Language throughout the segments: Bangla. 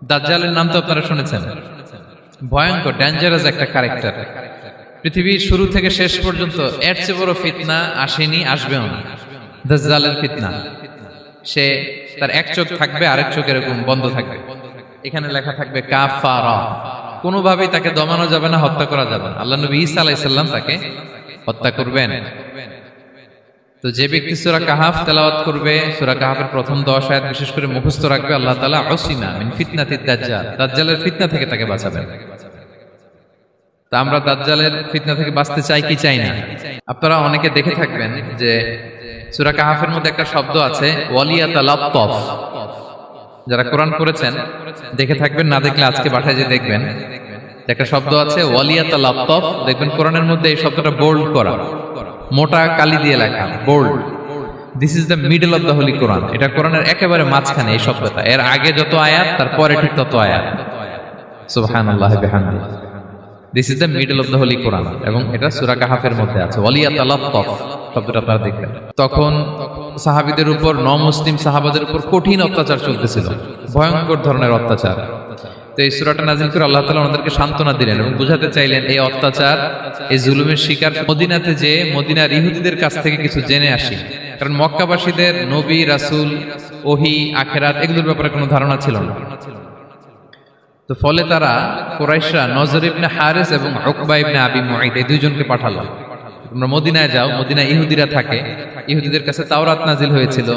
দাজ্জালের নাম তো আপনারা শুনেছেন, ভয়ঙ্কর ডেঞ্জারাস একটা ক্যারেক্টার। পৃথিবীর শুরু থেকে শেষ পর্যন্ত এর চেয়ে বড় ফিতনা আসেনি, আসবেও না। দাজ্জালের ফিতনা, সে তার এক চোখ থাকবে, আরেক চোখ এরকম বন্ধ থাকবে, এখানে লেখা থাকবে কাফারা। কোনোভাবেই তাকে দমানো যাবে না, হত্যা করা যাবে না। আল্লাহ নবী ঈসা আলাইহিস সালাম তাকে হত্যা করবেন। তো যে ব্যক্তি সূরা কাহাফ তেলাওয়াত করবে, সূরা কাহাফের প্রথম 10 আয়াত বিশেষ করে মুখস্থ রাখবে, আল্লাহ তাআলা উসিমা মিন ফিতনাতিদ দাজ্জাল, দাজ্জালের ফিতনা থেকে তাকে বাঁচাবেন। তা আমরা দাজ্জালের ফিতনা থেকে বাঁচতে চাই কি চাই না? আপনারা অনেকে দেখে থাকবেন যে সূরা কাহাফের মধ্যে একটা শব্দ আছে ওয়ালিয়াতালাত্তাফ। যারা কোরআন পড়েছেন দেখে থাকবেন, না দেখলে আজকে বাসায় যে দেখবেন, একটা শব্দ আছে ওয়ালিয়াতালাত্তাফ। দেখবেন কোরআনের মধ্যে এই শব্দটা বোল্ড করা, মোটা কালি দিয়ে লেখা, bold. This is the middle of the holy Quran. এটা কোরআনের একেবারে মাঝখানে এই শব্দটা, এর আগে যত আয়াত তার পরে ঠিক তত আয়াত। সুবহানাল্লাহি বিহামদিহি। This is the middle of the holy Quran, এবং এটা সূরা কাহাফের মধ্যে আছে ওয়ালিয়াতালাত্তাফ শব্দটা আপনারা দেখবেন। তখন সাহাবীদের উপর, নমুসলিম সাহাবাদের উপর কঠিন অত্যাচার চলতেছিল, ভয়ঙ্কর ধরনের অত্যাচার। তো এই সূরাটা নাযিল করে আল্লাহ তাআলা ওনাদেরকে সান্ত্বনা দিলেন এবং বুঝাতে চাইলেন এই অত্যাচার, এই জুলুমের শিকার মদিনাতে যে মদিনার ইহুদিদের কাছ থেকে কিছু জেনে আসি। কারণ মক্কাবাসীদের নবী, রাসূল, ওহী, আখিরাত এগুলোর ব্যাপারে কোনো ধারণা ছিল না। তো ফলে তারা কুরাইশরা নজর ইবনে হারিস এবং উকবা ইবনে আবি মুঈত এই দুইজনকে পাঠালো, তোমরা মদিনায় যাও, মদিনায় ইহুদিরা থাকে, ইহুদিদের কাছে তাওরাত নাজিল হয়েছিল।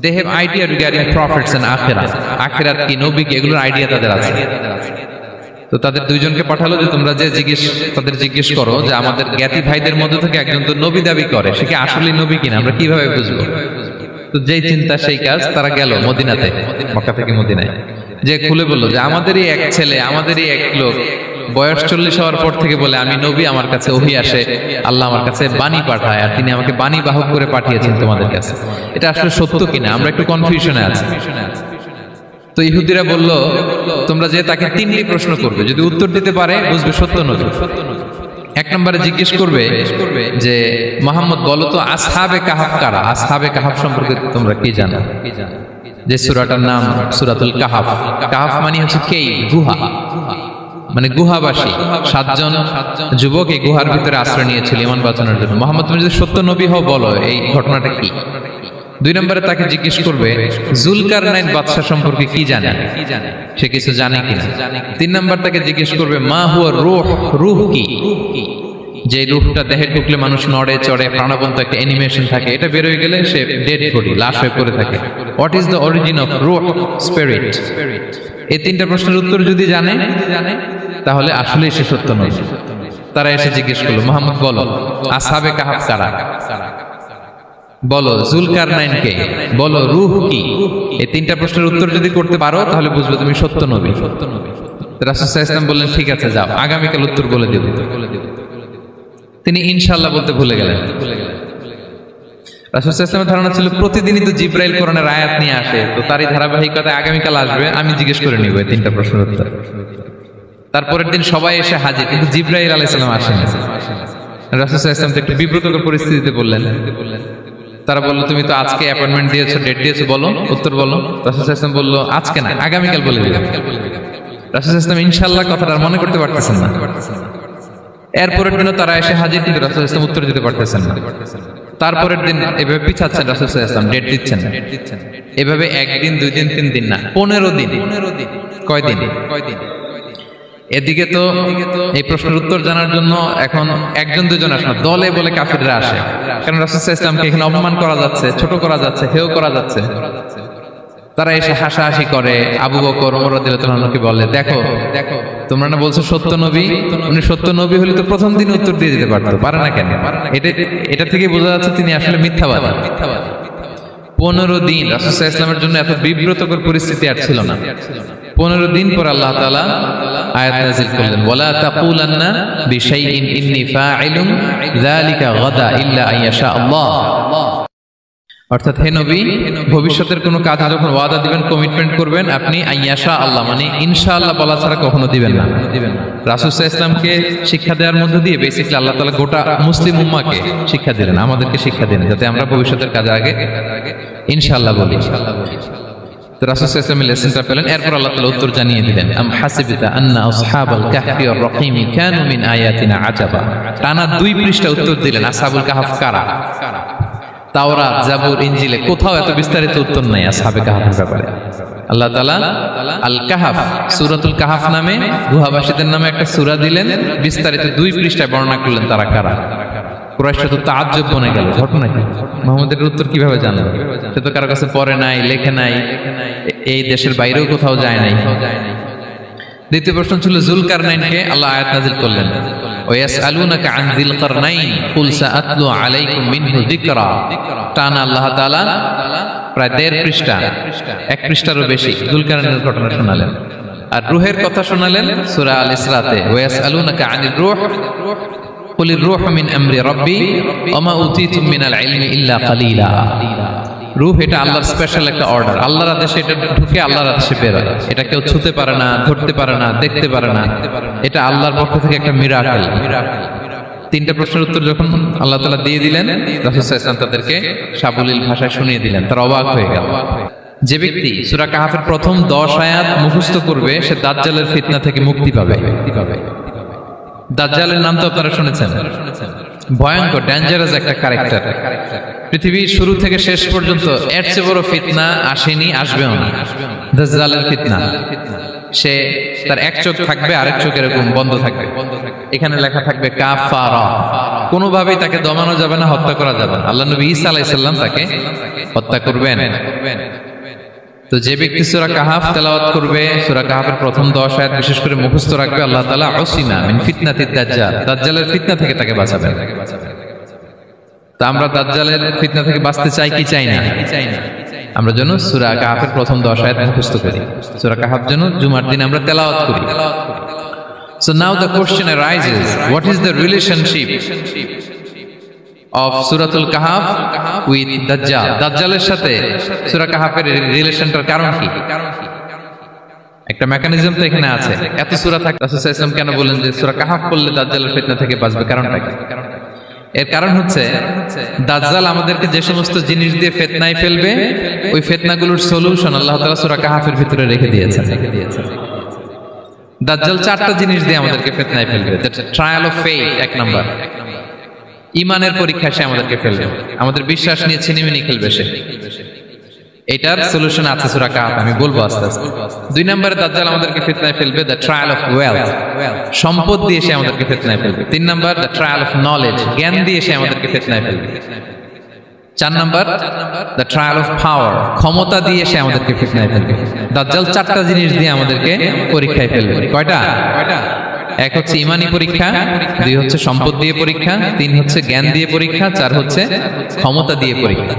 They have idea regarding prophets and akhirat, akhirat কি, নবী কি, এগুলোর আইডিয়া তাদের আছে। তো তাদের দুইজনকে পাঠালো যে তোমরা যে তাদের জিজ্ঞেস করো যে আমাদের জ্ঞাতি ভাইদের মধ্যে থেকে একজন তো নবী দাবি করে, সে কি আসলে নবী কিনা, আমরা কিভাবে বুঝবো? তো যেই চিন্তা সেই কাজ, তারা গেল মদিনাতে, মক্কা থেকে মদিনায়, যে খুলে বললো যে আমাদেরই এক ছেলে, আমাদেরই এক লোক বয়স 40 হওয়ার পর থেকে বলে আমি নবী, আমার কাছে ওহী আসে, আল্লাহ আমার কাছে বাণী পাঠায়, আর তিনি আমাকে বাণী বাহক করে পাঠিয়েছেন তোমাদের কাছে। এটা আসলে সত্য কিনা আমরা একটু কনফিউশনে আছি। তো ইহুদিরা বলল তোমরা যে তাকে 3টি প্রশ্ন করবে, যদি উত্তর দিতে পারে বুঝবে সত্য নবী। 1 নম্বরে জিজ্ঞেস করবে যে মুহাম্মদ বলো তো আসহাবে কাহাফ কারা, আসহাবে কাহাফ সম্পর্কে তোমরা কি জানো? যে সূরাটার নাম সূরাতুল কাহাফ। কাহাফ মানে হচ্ছে কেই, গুহা, মানে গুহাবাসী 7 জন যুবক এই গুহার ভিতরে আশ্রয় নিয়েছিল ইমান বাঁচানোর জন্য। মুহাম্মদ তুমি যদি সত্য নবী হও বলো এই ঘটনাটা কি। 2 নম্বরে তাকে জিজ্ঞেস করবে জুলকারনাইন বাদশা সম্পর্কে কি জানে, সে কিছু জানে কিনা। 3 নম্বর তাকে জিজ্ঞেস করবে মা হুয়া রূহ, রূহ কি, যে রূহটা দেহে ঢুকলে মানুষ নড়ে চড়ে, প্রাণবন্ত একটা অ্যানিমেশন থাকে, এটা বের হয়ে গেলে সে ডেড বডি, লাশ হয়ে পড়ে থাকে। What is the origin of রূহ, স্পিরিট। এই 3টা প্রশ্নের উত্তর যদি জানে তাহলে আসলেই সে সত্য নবী। তারা এসে জিজ্ঞেস করলো মুহাম্মদ বলো আসহাবে কাহাফ কারা, বলো জুলকারনাইন কে, বলো রূহ কি। এই 3টা প্রশ্নের উত্তর যদি করতে পারো তাহলে বুঝবে তুমি সত্য নবী। রাসূল সাল্লাল্লাহু আলাইহি ওয়াসাল্লাম বললেন ঠিক আছে যাও, আগামীকাল উত্তর বলে দেব। তিনি ইনশাআল্লাহ বলতে ভুলে গেলেন। রাসূল সাল্লাল্লাহু আলাইহি ওয়াসাল্লামের ধারণা ছিল প্রতিদিনই তো জিবরাইল কোরআনের আয়াত নিয়ে আসে, তো তারই ধারাবাহিকতায় আগামীকাল আসবে, আমি জিজ্ঞেস করে নিব এই 3টা প্রশ্নের উত্তর। তারপরের দিন সবাই এসে হাজির, কিন্তু জিবরাইল আলাইহিস সালাম আসেনি। রাসূল সাল্লাল্লাহু আলাইহি ওয়াসাল্লাম একটু বিব্রতকর পরিস্থিতিতে বললেন। তারা বলল তুমি তো আজকে অ্যাপয়েন্টমেন্ট দিয়েছো, ডেট দিয়েছো, বলো উত্তর বলো। রাসূল সাল্লাল্লাহু আলাইহি ওয়াসাল্লাম বলল আজকে না, আগামীকাল বলে দিলাম। রাসূল সাল্লাল্লাহু আলাইহি ওয়াসাল্লাম ইনশাআল্লাহ কথাটা মনে করতে পারতেছেন না। এরপরের দিনও তারা এসে হাজির, কিন্তু রাসূল সাল্লাল্লাহু আলাইহি ওয়াসাল্লাম উত্তর দিতে পারতেছেন না। তারপরের দিন এভাবে পিছাচ্ছেন রাসূল সাল্লাল্লাহু আলাইহি ওয়াসাল্লাম, ডেট দিচ্ছেন এভাবে 1 দিন 2 দিন 3 দিন না, 15 দিন। কয়দিন? এদিকে তো এই প্রশ্নের উত্তর জানার জন্য এখন 1-2 জন আসে না, দলে বলে কাফিররা আসে। কারণ রাসূল সাল্লাল্লাহু আলাইহি ওয়াসাল্লামকে এখানে অপমান করা যাচ্ছে, ছোট করা যাচ্ছে, হেয় করা যাচ্ছে। তারা এসে হাসাহাসি করে। আবু বকর, ওমর রাদিয়াল্লাহু আনহুকে বলে দেখো তোমরা না বলছো সত্য নবী, উনি সত্য নবী হলে তো প্রথম দিন উত্তর দিয়ে দিতে পারতো, পারে না কেন? এটা থেকে বোঝা যাচ্ছে তিনি আসলে মিথ্যাবাদী। 15 দিন রাসূল সাল্লাল্লাহু আলাইহি ওয়াসাল্লামের জন্য এত বিব্রতকর পরিস্থিতি আর ছিল না। 15 দিন পর আল্লাহ তাআলা আয়াত নাযিল করলেন ওয়ালা তাকুলান্না বিশাইইন ইন্নী ফাইলুন যালিকা গাদা ইল্লা আইয়াশা আল্লাহ। অর্থাৎ হে নবী ভবিষ্যতের কোনো কাজ যখন ওয়াদা দিবেন, কমিটমেন্ট করবেন, আপনি আইয়াশা আল্লাহ মানে ইনশাআল্লাহ বলা ছাড়া কখনো দিবেন না। রাসূল সাল্লাল্লাহু আলাইহি ওয়াসাল্লামকে শিক্ষা দেওয়ার মধ্য দিয়ে বেসিক্যালি আল্লাহ তাআলা গোটা মুসলিম উম্মাহকে শিক্ষা দিলেন, আমাদেরকে শিক্ষা দিলেন, যাতে আমরা ভবিষ্যতের কাজে আগে ইনশাআল্লাহ বলি। তো রাসূল সাল্লাল্লাহু আলাইহি ওয়াসাল্লাম লেসনটা পেলেন, এরপর আল্লাহ তাআলা উত্তর জানিয়ে দিলেন, আম হাসিবতা আন্না আসহাবাল কাহফি ওয়ার রাকিমি কানু মিন আয়াতিনা আজাবা। টানা 2 পৃষ্ঠা উত্তর দিলেন আসহাবুল কাহফ কারা। তাওরাত, জাবুর, ইনজিলে কোথাও এত বিস্তারিত উত্তর নাই আসহাবে কাহফের ব্যাপারে। আল্লাহ তাআলা আল কাহফ, সূরাতুল কাহফ নামে গুহাবাসীদের নামে একটা সূরা দিলেন, বিস্তারিত 2 পৃষ্ঠায় বর্ণনা করলেন তারা কারা। কুরাইশরা তো তাআজ্জুব বনে গেল, ঘটনা কি, মুহাম্মদের উত্তর কিভাবে জানলো? সে তো কারো কাছে পড়ে নাই, লেখে নাই, এই দেশের বাইরেও কোথাও যায় নাই। দ্বিতীয় প্রশ্ন ছিল যুলকারনাইনকে আল্লাহ আয়াত নাযিল করলেন, ওয়াসআলুনাকা আন যিলকারনাইন কুল সাআতলু আলাইকুম মিনহু যিকরা। টানা আল্লাহ তাআলা প্রায় 1.5 পৃষ্ঠা, 1 পৃষ্ঠারও বেশি যুলকারনাইনের ঘটনা শোনালেন। আর রূহের কথা শোনালেন সূরা আল ইসরাতে, ওয়াসআলুনাকা আনির রূহ কুলির রূহু মিন আমরি রাব্বি ওয়া মা উতীতুম মিনাল ইলমি ইল্লা কালিলা। রূহ এটা আল্লাহর স্পেশাল একটা অর্ডার, আল্লাহর আদেশে এটা ঢুকে আল্লাহর আদেশে বের হয়, এটা কেউ ছুঁতে পারে না, ধরতে পারে না, দেখতে পারে না, এটা আল্লাহর পক্ষ থেকে একটা মিরাকেল। 3টা প্রশ্নের উত্তর যখন আল্লাহ তাআলা দিয়ে দিলেন, রাসূল সাল্লাল্লাহু আলাইহি ওয়াসাল্লাম তাদেরকে সাবলীল ভাষায় শুনিয়ে দিলেন, তারা অবাক হয়ে গেল। যে ব্যক্তি সূরা কাহফের প্রথম 10 আয়াত মুখস্থ করবে সে দাজ্জালের ফিতনা থেকে মুক্তি পাবে। দাজ্জালের নাম তো আপনারা শুনেছেন, ভয়ঙ্কর ডেঞ্জারাস একটা ক্যারেক্টার। পৃথিবীর শুরু থেকে শেষ পর্যন্ত এর চেয়ে বড় ফিতনা আসেনি, আসবেও না। দাজ্জালের ফিতনা, সে তার এক চোখ থাকবে, আরেক চোখ এরকম বন্ধ থাকবে, এখানে লেখা থাকবে কাফারা। কোনোভাবেই তাকে দমানো যাবে না, হত্যা করা যাবে না। আল্লাহ নবী ঈসা আলাইহিস সালাম তাকে হত্যা করবেন। তো যে ব্যক্তি সূরা কাহফ তেলাওয়াত করবে, সূরা কাহফের প্রথম 10 আয়াত বিশেষ করে মুখস্থ রাখবে, আল্লাহ তাআলা উসিমা মিন ফিতনাতিদ দাজ্জাল, দাজ্জালের ফিতনা থেকে তাকে বাঁচাবেন। তা আমরা দাজ্জালের ফিতনা থেকে বাঁচতে চাই কি চাই না? আমরা যেন সূরা কাহফের প্রথম 10 আয়াত মুখস্থ করি, সূরা কাহফ যেন জুমার দিন আমরা তেলাওয়াত করি। So now the question arises, what is the relationship of Suratul Kahf with Dajjal? দাজ্জালের সাথে সূরা কাহফের রিলেশনটার কারণ কি? একটা মেকানিজম তো এখানে আছে। এত সূরা থাকে, রাসূল সাল্লাল্লাহু আলাইহি ওয়াসাল্লাম কেন বলেন যে সূরা কাহফ পড়লে দাজ্জালের ফিতনা থেকে বাঁচবে? কারণটা কি? এর কারণ হচ্ছে দাজ্জাল আমাদেরকে যে সমস্ত জিনিস দিয়ে ফিতনায় ফেলবে, ওই ফিতনাগুলোর সলিউশন আল্লাহ তাআলা সূরা কাহফের ভিতরে রেখে দিয়েছেন। দাজ্জাল 4টা জিনিস দিয়ে আমাদেরকে ফিতনায় ফেলবে। Trial of faith, 1 number. ঈমানের পরীক্ষা সে আমাদেরকে ফেলবে, আমাদের বিশ্বাস নিয়ে ছিনিমিনি খেলবে সে। এটার সলিউশন আছে সূরা কাহফ, আমি বলবো আস্তে আস্তে। 2 নম্বরে দাজ্জাল আমাদেরকে ফিতনায় ফেলবে, দ্য ট্রায়াল অফ ওয়েলথ, সম্পদ দিয়ে সে আমাদেরকে ফিতনায় ফেলবে। 3 নম্বর দ্য ট্রায়াল অফ নলেজ, জ্ঞান দিয়ে সে আমাদেরকে ফিতনায় ফেলবে। 4 নম্বর দ্য ট্রায়াল অফ পাওয়ার, ক্ষমতা দিয়ে সে আমাদেরকে ফিতনায় ফেলবে। দাজ্জাল 4টা জিনিস দিয়ে আমাদেরকে পরীক্ষায় ফেলবে। কয়টা? 1 হচ্ছে ইমানি পরীক্ষা, 2 হচ্ছে সম্পদ দিয়ে পরীক্ষা, 3 হচ্ছে জ্ঞান দিয়ে পরীক্ষা, 4 হচ্ছে ক্ষমতা দিয়ে পরীক্ষা।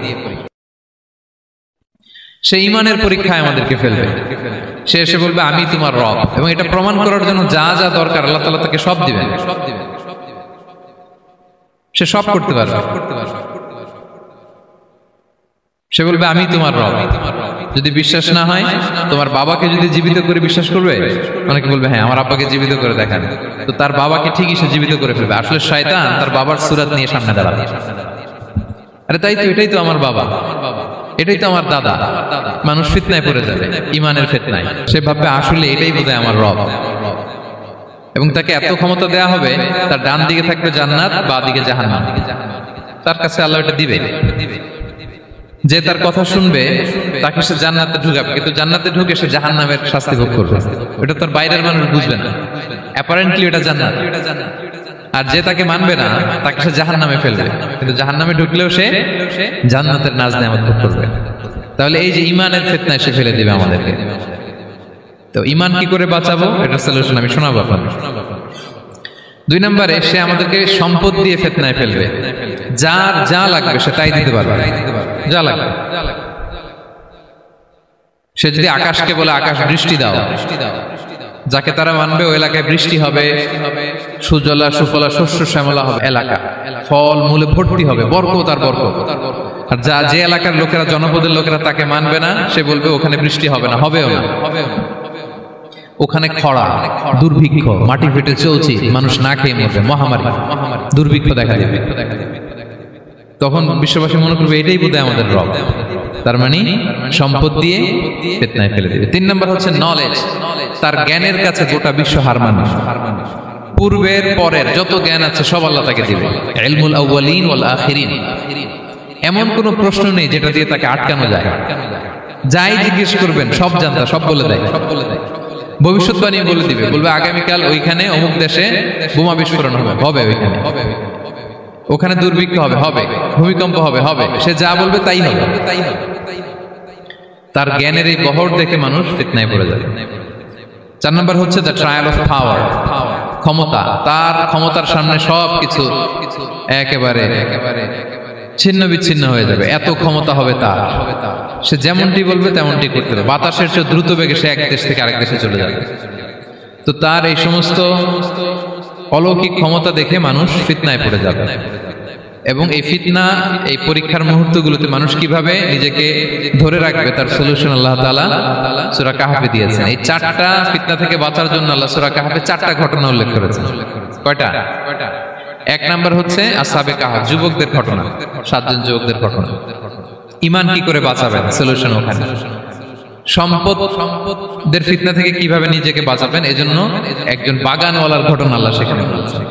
সে ইমানের পরীক্ষায় আমাদেরকে ফেলবে। সে এসে বলবে আমি তোমার রব, এবং এটা প্রমাণ করার জন্য যা যা দরকার আল্লাহ তাআলা তাকে সব দিবেন। সে সব করতে পারবে। সে বলবে আমি তোমার রব। যদি বিশ্বাস না হয়, তোমার বাবাকে যদি জীবিত করে বিশ্বাস করবে? অনেকে বলবে হ্যাঁ আমার আব্বাকে জীবিত করে দেখান। তো তার বাবাকে ঠিকই সে জীবিত করে ফেলবে। আসলে শয়তান তার বাবার সূরত নিয়ে সামনে দাঁড়াবে। আরে তাই তো, এটাই তো আমার বাবা, এটাই তো আমার দাদা। মানুষ ফিতনায় পড়ে যাবে, ইমানের ফিতনায়। সে ভাববে আসলে এটাই বোধহয় আমার রব, এবং তাকে এত ক্ষমতা দেয়া হবে, তার ডান দিকে থাকবে জান্নাত, বাঁ দিকে জাহান্নাম। তার কাছে আল্লাহ এটা দিবে। যে তার কথা শুনবে তাকে সে জান্নাতে ঢুকাবে, কিন্তু জান্নাতে ঢুকে সে জাহান্নামের শাস্তি ভোগ করবে। এটা তার বাইরের মানুষ বুঝবে না, অ্যাপারেন্টলি এটা জান্নাত। আর যে তাকে মানবে না তাকে সে জাহান্নামে ফেলবে, কিন্তু জাহান্নামে ঢুকলেও সে জান্নাতের নাজ নেয়ামত ভোগ করবে। তাহলে এই যে ইমানের ফিতনায় সে ফেলে দিবে আমাদেরকে। তো ইমান কি করে বাঁচাবো, এটার সলিউশন আমি শোনাবো আপনাদের। 2 নম্বরে সে আমাদেরকে সম্পদ দিয়ে ফিতনায় ফেলবে। যার যা লাগবে সে তাই দিতে পারবে, যা লাগবে। সে যদি আকাশকে বলে আকাশ বৃষ্টি দাও, যাকে তারা মানবে ওই এলাকায় বৃষ্টি হবে, সুজলা সুফলা শস্য শ্যামলা হবে এলাকা, ফল মূলে ভর্তি হবে, বরকত আর বরকত। আর যে এলাকার লোকেরা, জনপদের লোকেরা তাকে মানবে না, সে বলবে ওখানে বৃষ্টি হবে না, হবেও না। ওখানে খরা, দুর্ভিক্ষ, মাটি ফেটে চলছে, মানুষ না খেয়ে মরবে, মহামারী, দুর্ভিক্ষ দেখা দেবে। তখন বিশ্ববাসী মনে করবে এটাই বোধহয় আমাদের রব। তার মানে সম্পদ দিয়ে ফিতনায় ফেলে দিবে। 3 নম্বর হচ্ছে নলেজ, তার জ্ঞানের কাছে গোটা বিশ্ব হার মানবে। পূর্বের পরের যত জ্ঞান আছে সব আল্লাহ তাকে দিবে। ইলমুল আউয়ালিন ওয়াল আখিরিন, এমন কোন প্রশ্ন নেই যেটা দিয়ে তাকে আটকানো যায়। যাই জিজ্ঞেস করবেন সব জানতা, সব বলে দেয়। ভবিষ্যৎবাণী বলে দিবে, বলবে আগামীকাল ওইখানে অমুক দেশে বোমা বিস্ফোরণ হবে ওইখানে, ওখানে দুর্ভিক্ষ হবে, ভূমিকম্প হবে, সে যা বলবে তাই হবে। তার জ্ঞানের এই বহর দেখে মানুষ ফিতনায় পড়ে যাবে। 4 নম্বর হচ্ছে দ্য ট্রায়াল অফ পাওয়ার, ক্ষমতা। তার ক্ষমতার সামনে সবকিছু একেবারে ছিন্ন বিচ্ছিন্ন হয়ে যাবে, এত ক্ষমতা হবে তার। সে যেমনটি বলবে তেমনটি করতে হবে, বাতাসের চেয়ে দ্রুত বেগে সে এক দেশ থেকে আরেক দেশে চলে যাবে। তো তার এই সমস্ত অলৌকিক ক্ষমতা দেখে মানুষ ফিতনায় পড়ে যাবে। এবং এই ফিতনা, এই পরীক্ষার মুহূর্তগুলোতে মানুষ কিভাবে নিজেকে ধরে রাখবে তার সলিউশন আল্লাহ তাআলা সূরা কাহফে দিয়েছেন। এই 4টা ফিতনা থেকে বাঁচার জন্য আল্লাহ সূরা কাহফে 4টা ঘটনা উল্লেখ করেছেন। কয়টা? 1 নাম্বার হচ্ছে আসহাবে কাহফ, যুবকদের ঘটনা, 7 জন যুবকদের ঘটনা। ঈমান কি করে বাঁচাবেন, সলিউশন ওখানে। সম্পদের ফিতনা থেকে কিভাবে নিজেকে বাঁচাবেন, এজন্য একজন বাগানওয়ালার ঘটনা আল্লাহ সেখানে বলেছেন।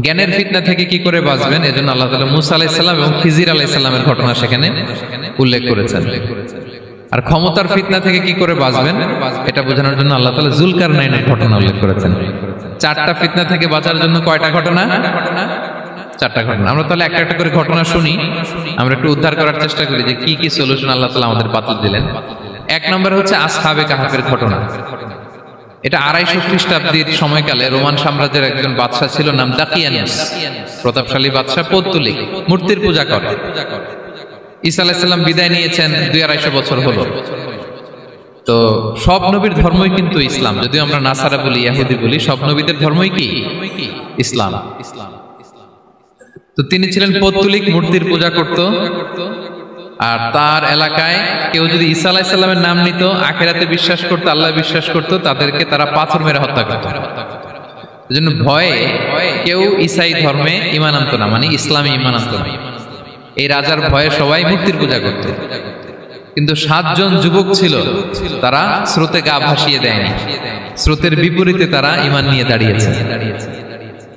জ্ঞানের ফিতনা থেকে কি করে বাঁচবেন, এজন্য আল্লাহ তাআলা মুসা আলাইহিস সালাম এবং খিজির আলাইহিস সালামের ঘটনা সেখানে উল্লেখ করেছেন। আর ক্ষমতার ফিতনা থেকে কি করে বাঁচবেন এটা বোঝানোর জন্য আল্লাহ তাআলা যুলকারনাইনের ঘটনা উল্লেখ করেছেন। 4টা ফিতনা থেকে বাঁচার জন্য কয়টা ঘটনা? 4টা ঘটনা। আমরা তাহলে একটা একটা করে ঘটনা শুনি, আমরা একটু উদ্ধার করার চেষ্টা করি যে কি কি সলিউশন আল্লাহ তাআলা আমাদের বাতলে দিলেন। 1 নম্বর হচ্ছে আসহাবে কাহফের ঘটনা। এটা 250 খ্রিস্টাব্দের সময়কালে রোমান সাম্রাজ্যের একজন বাদশা ছিল, নাম দাকিয়ানুস, প্রতাপশালী বাদশা, পৌত্তলিক, মূর্তির পূজা করে। ঈসা আলাইহিস সালাম বিদায় নিয়েছেন, 250 বছর হলো। তো সব নবীর ধর্মই কিন্তু ইসলাম, যদিও আমরা নাসারা বলি, ইহুদি বলি, সব নবীদের ধর্মই কি? ইসলাম। তো তিনি ছিলেন পৌত্তলিক, মূর্তির পূজা করত। আর তার এলাকায় কেউ যদি ঈসা আলাইহিস সালামের নাম নিত, আখিরাতে বিশ্বাস করত, আল্লাহ বিশ্বাস করত, তাদেরকে তারা পাথর মেরে হত্যা করত। এজন্য ভয়ে কেউ ঈসাই ধর্মে ঈমান আনত না, মানে ইসলামে ঈমান আনত না। এই রাজার ভয়ে সবাই মূর্তির পূজা করত। কিন্তু 7 জন যুবক ছিল, তারা স্রোতে গা ভাসিয়ে দেয়নি, স্রোতের বিপরীতে তারা ঈমান নিয়ে দাঁড়িয়েছে।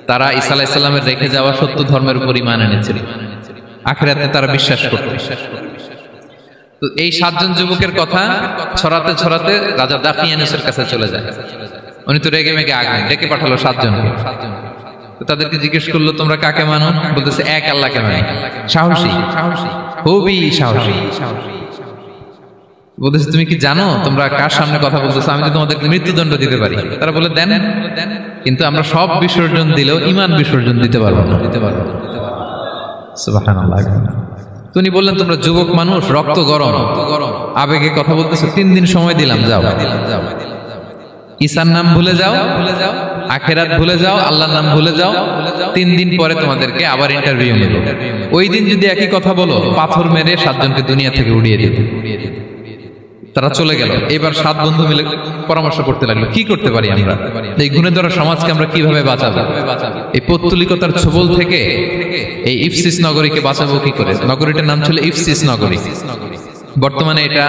তারা ঈসা আলাইহিস সালামের রেখে যাওয়া সত্য ধর্মের উপর ঈমান এনেছিল, আখিরাতে তারা বিশ্বাস করত। তো এই 7 জন যুবকের কথা ছড়াতে ছড়াতে রাজা দাকিয়ানুসের কাছে চলে যায়। উনি তো রেগে মেগে আগুন ডেকে পাঠালো 7 জনকে। তো তাদেরকে জিজ্ঞেস করলো, তোমরা কাকে মানো? বলতেছে এক আল্লাহকে মানি। সাহসী, খুবই সাহসী। বলতেছে তুমি কি জানো তোমরা কার সামনে কথা বলতেছো? আমি তো তোমাদেরকে মৃত্যুদণ্ড দিতে পারি। তারা বলে দেন, কিন্তু আমরা সব বিসর্জন দিলেও ঈমান বিসর্জন দিতে পারবো না। সুবহানাল্লাহ। তিনি বললেন, তোমরা যুবক মানুষ, রক্ত গরম, আবেগে কথা বলতেছো, 3 দিন সময় দিলাম, যাও। ঈসার নাম ভুলে যাও, আখিরাত ভুলে যাও, আল্লাহর নাম ভুলে যাও। 3 দিন পরে তোমাদেরকে আবার ইন্টারভিউ নেব। ওই দিন যদি একই কথা বলো, পাথর মেরে 7 জনকে দুনিয়া থেকে উড়িয়ে দেব। তারা চলে গেল। এবার 7 বন্ধু মিলে পরামর্শ করতে লাগলো, কি করতে পারি আমরা, এই গুণে ধরা সমাজকে আমরা কিভাবে বাঁচাবো, এই পৌত্তলিকতার ছোবল থেকে এই ইফসিস নগরীকে বাঁচাবো কি করে। নগরীটার নাম ছিল ইফসিস নগরী। বর্তমানে এটা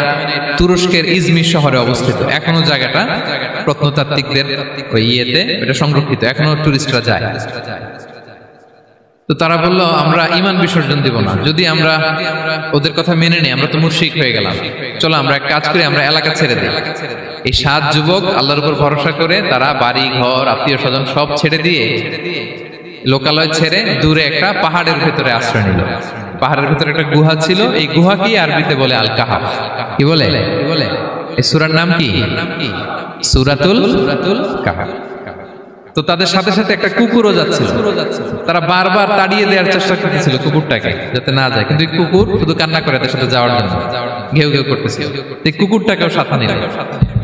তুরস্কের ইজমির শহরে অবস্থিত। এখনো জায়গাটা প্রত্নতাত্ত্বিকদের ওই ইয়েতে এটা সংরক্ষিত, এখনো টুরিস্টরা যায়। তো তারা বললো, আমরা ঈমান বিসর্জন দিব না, যদি আমরা ওদের কথা মেনে নিই আমরা তো মুশরিক হয়ে গেলাম। চলো আমরা এক কাজ করি, আমরা এলাকা ছেড়ে দিই। এই 7 যুবক আল্লাহর উপর ভরসা করে তারা বাড়ি ঘর আত্মীয় স্বজন সব ছেড়ে দিয়ে, লোকালয় ছেড়ে দূরে একটা পাহাড়ের ভেতরে আশ্রয় নিল। পাহাড়ের ভেতরে একটা গুহা ছিল, এই গুহাকেই আরবিতে বলে আল কাহাফ। কি বলে? এই সূরার নাম কি? সূরাতুল কাহাফ। তো তাদের সাথে সাথে একটা কুকুরও যাচ্ছিল। তারা বারবার তাড়িয়ে দেওয়ার চেষ্টা করতেছিল কুকুরটাকে, যাতে না যায়, কিন্তু কুকুর শুধু কান্না করে তার সাথে যাওয়ার জন্য ঘেউ ঘেউ করতেছিল। এই কুকুরটাকেও সাথে নিল।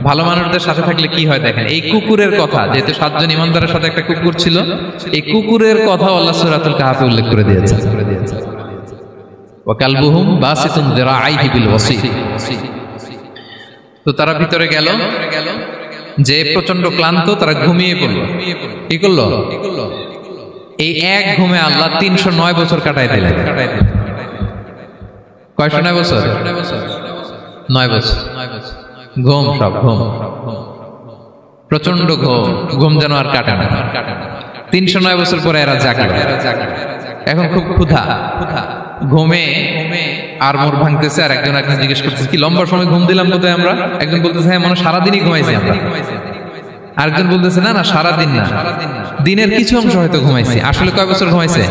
ভালো মানুষদের সাথে থাকলে কি হয় দেখেন, এই কুকুরের কথা, যেহেতু 7 জন ইমানদারের সাথে একটা কুকুর ছিল, এই কুকুরের কথা আল্লাহ সূরাতুল কাহাফে উল্লেখ করে দিয়েছে। ওয়া কালবুহুম বাসিতুন যিরাআইহি বিল ওয়াসি। তো তারা ভিতরে গেল, যে প্রচন্ড ক্লান্ত, তারা ঘুমিয়ে পড়লো। কি করলো? এই এক ঘুমে আল্লাহ 309 বছর কাটাই দিলেন। কয়শো 9 বছর? 9 বছর। ঘুম, সব ঘুম, প্রচন্ড ঘুম, ঘুম যেন আর কাটে না। 309 বছর পরে এরা জাগলো। এখন খুব ক্ষুধা, ঘুমে আর মোর ভাঙতেছে। আর একজন জিজ্ঞেস করতেছে, কি লম্বা সময় ঘুম দিলাম কোথায় আমরা? একজন বলতেছে, হ্যাঁ, মানে সারাদিনই ঘুমাইছি আমরা। আরেকজন বলতেছে, না না, সারাদিন না, দিনের কিছু অংশ হয়তো ঘুমাইছি। আসলে কয় বছর ঘুমাইছে?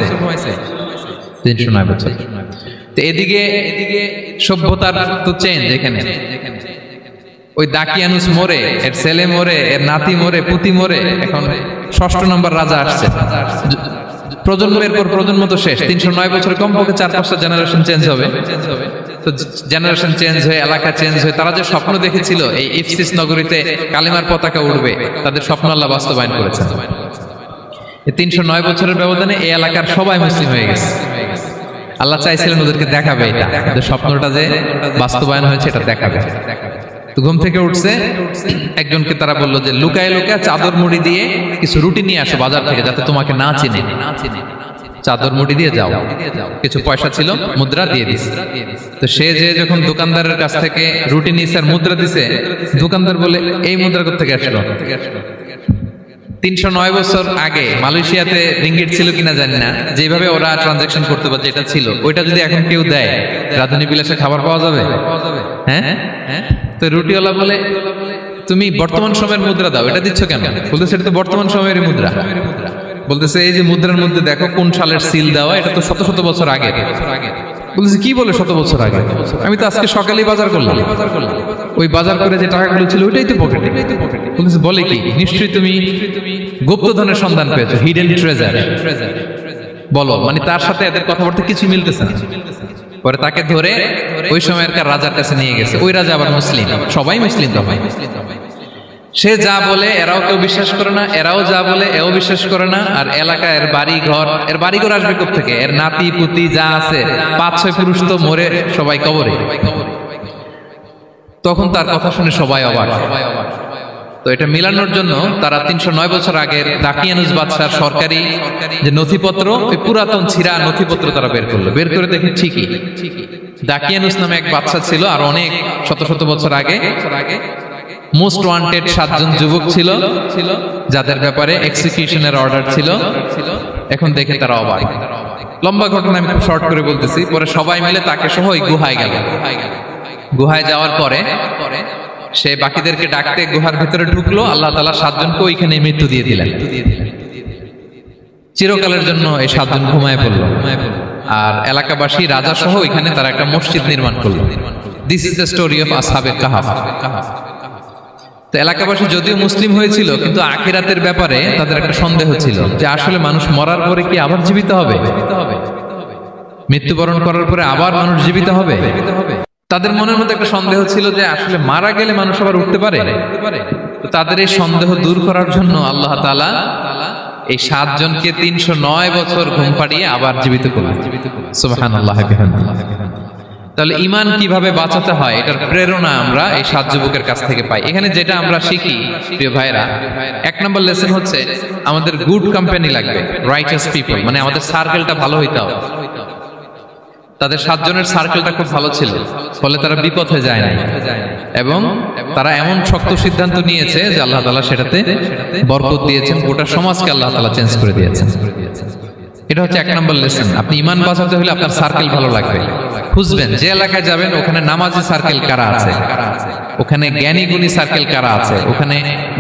309 বছর। তো এদিকে সভ্যতার তো চেঞ্জ। এখানে ওই দাকিয়ানুস মরে, এর ছেলে মরে, এর নাতি মরে, পুতি মরে, এখন 6ষ্ঠ নম্বর রাজা আসছে। প্রজন্মের পর প্রজন্ম তো শেষ। 309 বছরে কমপক্ষে 4-5টা জেনারেশন চেঞ্জ হবে। তো জেনারেশন চেঞ্জ হয়ে, এলাকা চেঞ্জ হয়ে, তারা যে স্বপ্ন দেখেছিল এই ইফসিস নগরীতে কালিমার পতাকা উঠবে, তাদের স্বপ্ন আল্লাহ বাস্তবায়ন করেছেন। 309 বছরের ব্যবধানে এই এলাকার সবাই মুসলিম হয়ে গেছে। আল্লাহ চাইছিলেন ওদেরকে দেখাবে এটা, ওদের স্বপ্নটা যে বাস্তবায়ন হয়েছে এটা দেখাবে। তো ঘুম থেকে উঠছে, একজনকে তারা বললো যে লুকায় লুকায় চাদর মুড়ি দিয়ে কিছু রুটি নিয়ে আসো বাজার থেকে, যাতে তোমাকে না চিনে। চাদর মুড়ি দিয়ে যাও। কিছু পয়সা ছিল, মুদ্রা দিয়ে দিছে। তো সে যে যখন দোকানদারের কাছ থেকে রুটি নিয়েছে আর মুদ্রা দিছে, দোকানদার বলে, এই মুদ্রা কোথেকে আসলো? 309 বছর আগে মালয়েশিয়াতে রিঙ্গিট ছিল কিনা জানি না, যেভাবে ওরা ট্রানজাকশন করতে পারে, যেটা ছিল ওইটা যদি এখন কেউ দেয়, রাধুনী বিলাসে খাবার পাওয়া যাবে? হ্যাঁ। তো রুটিওয়ালা বলে, তুমি বর্তমান সময়ের মুদ্রা দাও, এটা দিচ্ছ কেন? বলতেছে, এটা তো বর্তমান সময়ের মুদ্রা। বলতেছে, এই যে মুদ্রার মধ্যে দেখো কোন সালের সিল দেওয়া, এটা তো শত শত বছর আগে। বলতেছে, কি বলে শত বছর আগে? আমি তো আজকে সকালেই বাজার করলাম। ওই বাজার করে যে টাকাগুলো ছিল ওইটাই তো পকেটে। বলতেছে, বলে কি? নিশ্চয়ই তুমি গুপ্তধনের সন্ধান পেয়েছো, হিডেন ট্রেজার। বলো। মানে তার সাথে এদের কথাবার্তা কিছু মিলতেছে না। পরে তাকে ধরে ওই সময়কার রাজার কাছে নিয়ে গেছে। ওই রাজা আবার মুসলিম, সবাই মুসলিম তো ভাই। সে যা বলে এরাও কেউ বিশ্বাস করে না, এরাও যা বলে এও বিশ্বাস করে না। আর এলাকা, এর বাড়ি ঘর আসবে কোত্থেকে? এর নাতি পুতি যা আছে 5-6 পুরুষ তো মরে সবাই কবরে। তখন তার কথা শুনে সবাই অবাক। তো এটা মিলানোর জন্য তারা 309 বছর আগের দাকিয়ানুস বাদশার সরকারি যে নথিপত্র, ওই পুরাতন ছিঁড়া নথিপত্র তারা বের করলো। বের করে দেখে ঠিকই দাকিয়ানুস নামে এক বাদশা ছিল, আর অনেক শত শত বছর আগে মোস্ট ওয়ান্টেড 7 জন যুবক ছিল, যাদের ব্যাপারে এক্সিকিউশনের অর্ডার ছিল। এখন দেখে তারা অবাক। লম্বা ঘটনা আমি খুব শর্ট করে বলতেছি। পরে সবাই মিলে তাকে সহ ওই গুহায় গেল। গুহায় যাওয়ার পরে সে বাকিদেরকে ডাকতে গুহার ভিতরে ঢুকলো। আল্লাহ তাআলা 7 জনকে ওইখানে মৃত্যু দিয়ে দিলেন। চিরকালের জন্য এই 7 জন ঘুমায় পড়ল। আর এলাকাবাসী, রাজা সহ ওইখানে তারা একটা মসজিদ নির্মাণ করলো। This is the story of আসহাবে কাহাফ। তো এলাকাবাসী যদিও মুসলিম হয়েছিল, কিন্তু আখিরাতের ব্যাপারে তাদের একটা সন্দেহ ছিল যে আসলে মানুষ মরার পরে কি আবার জীবিত হবে? মৃত্যুবরণ করার পরে আবার মানুষ জীবিত হবে? তাদের মনের মধ্যে একটা সন্দেহ ছিল যে আসলে মারা গেলে মানুষ আবার উঠতে পারে। তো তাদের এই সন্দেহ দূর করার জন্য আল্লাহ তাআলা এই 7 জনকে 309 বছর ঘুম পাড়িয়ে আবার জীবিত করলেন। সুবহানাল্লাহ। তাহলে ঈমান কিভাবে বাঁচাতে হয়, এটার প্রেরণা আমরা এই 7 যুবকের কাছ থেকে পাই। এখানে যেটা আমরা শিখি প্রিয় ভাইরা, 1 নম্বর লেসন হচ্ছে আমাদের গুড কোম্পানি লাগবে, রাইটাস পিপল। মানে আমাদের সার্কেলটা ভালো হইতে হবে। তাদের 7 জনের সার্কেলটা খুব ভালো ছিল, ফলে তারা বিপথে যায় না, এবং তারা এমন শক্ত সিদ্ধান্ত নিয়েছে যে আল্লাহ তাআলা সেটাতে বরকত দিয়েছেন। গোটা সমাজকে আল্লাহ তাআলা চেঞ্জ করে দিয়েছেন। এটা হচ্ছে 1 নম্বর লেসন। আপনি ঈমান বাঁচাতে হলে আপনার সার্কেল ভালো লাগবে। খুঁজবেন, যে এলাকায় যাবেন ওখানে নামাজি সার্কেল কারা আছে, ওখানে জ্ঞানী গুণী সার্কেল কারা আছে, ওখানে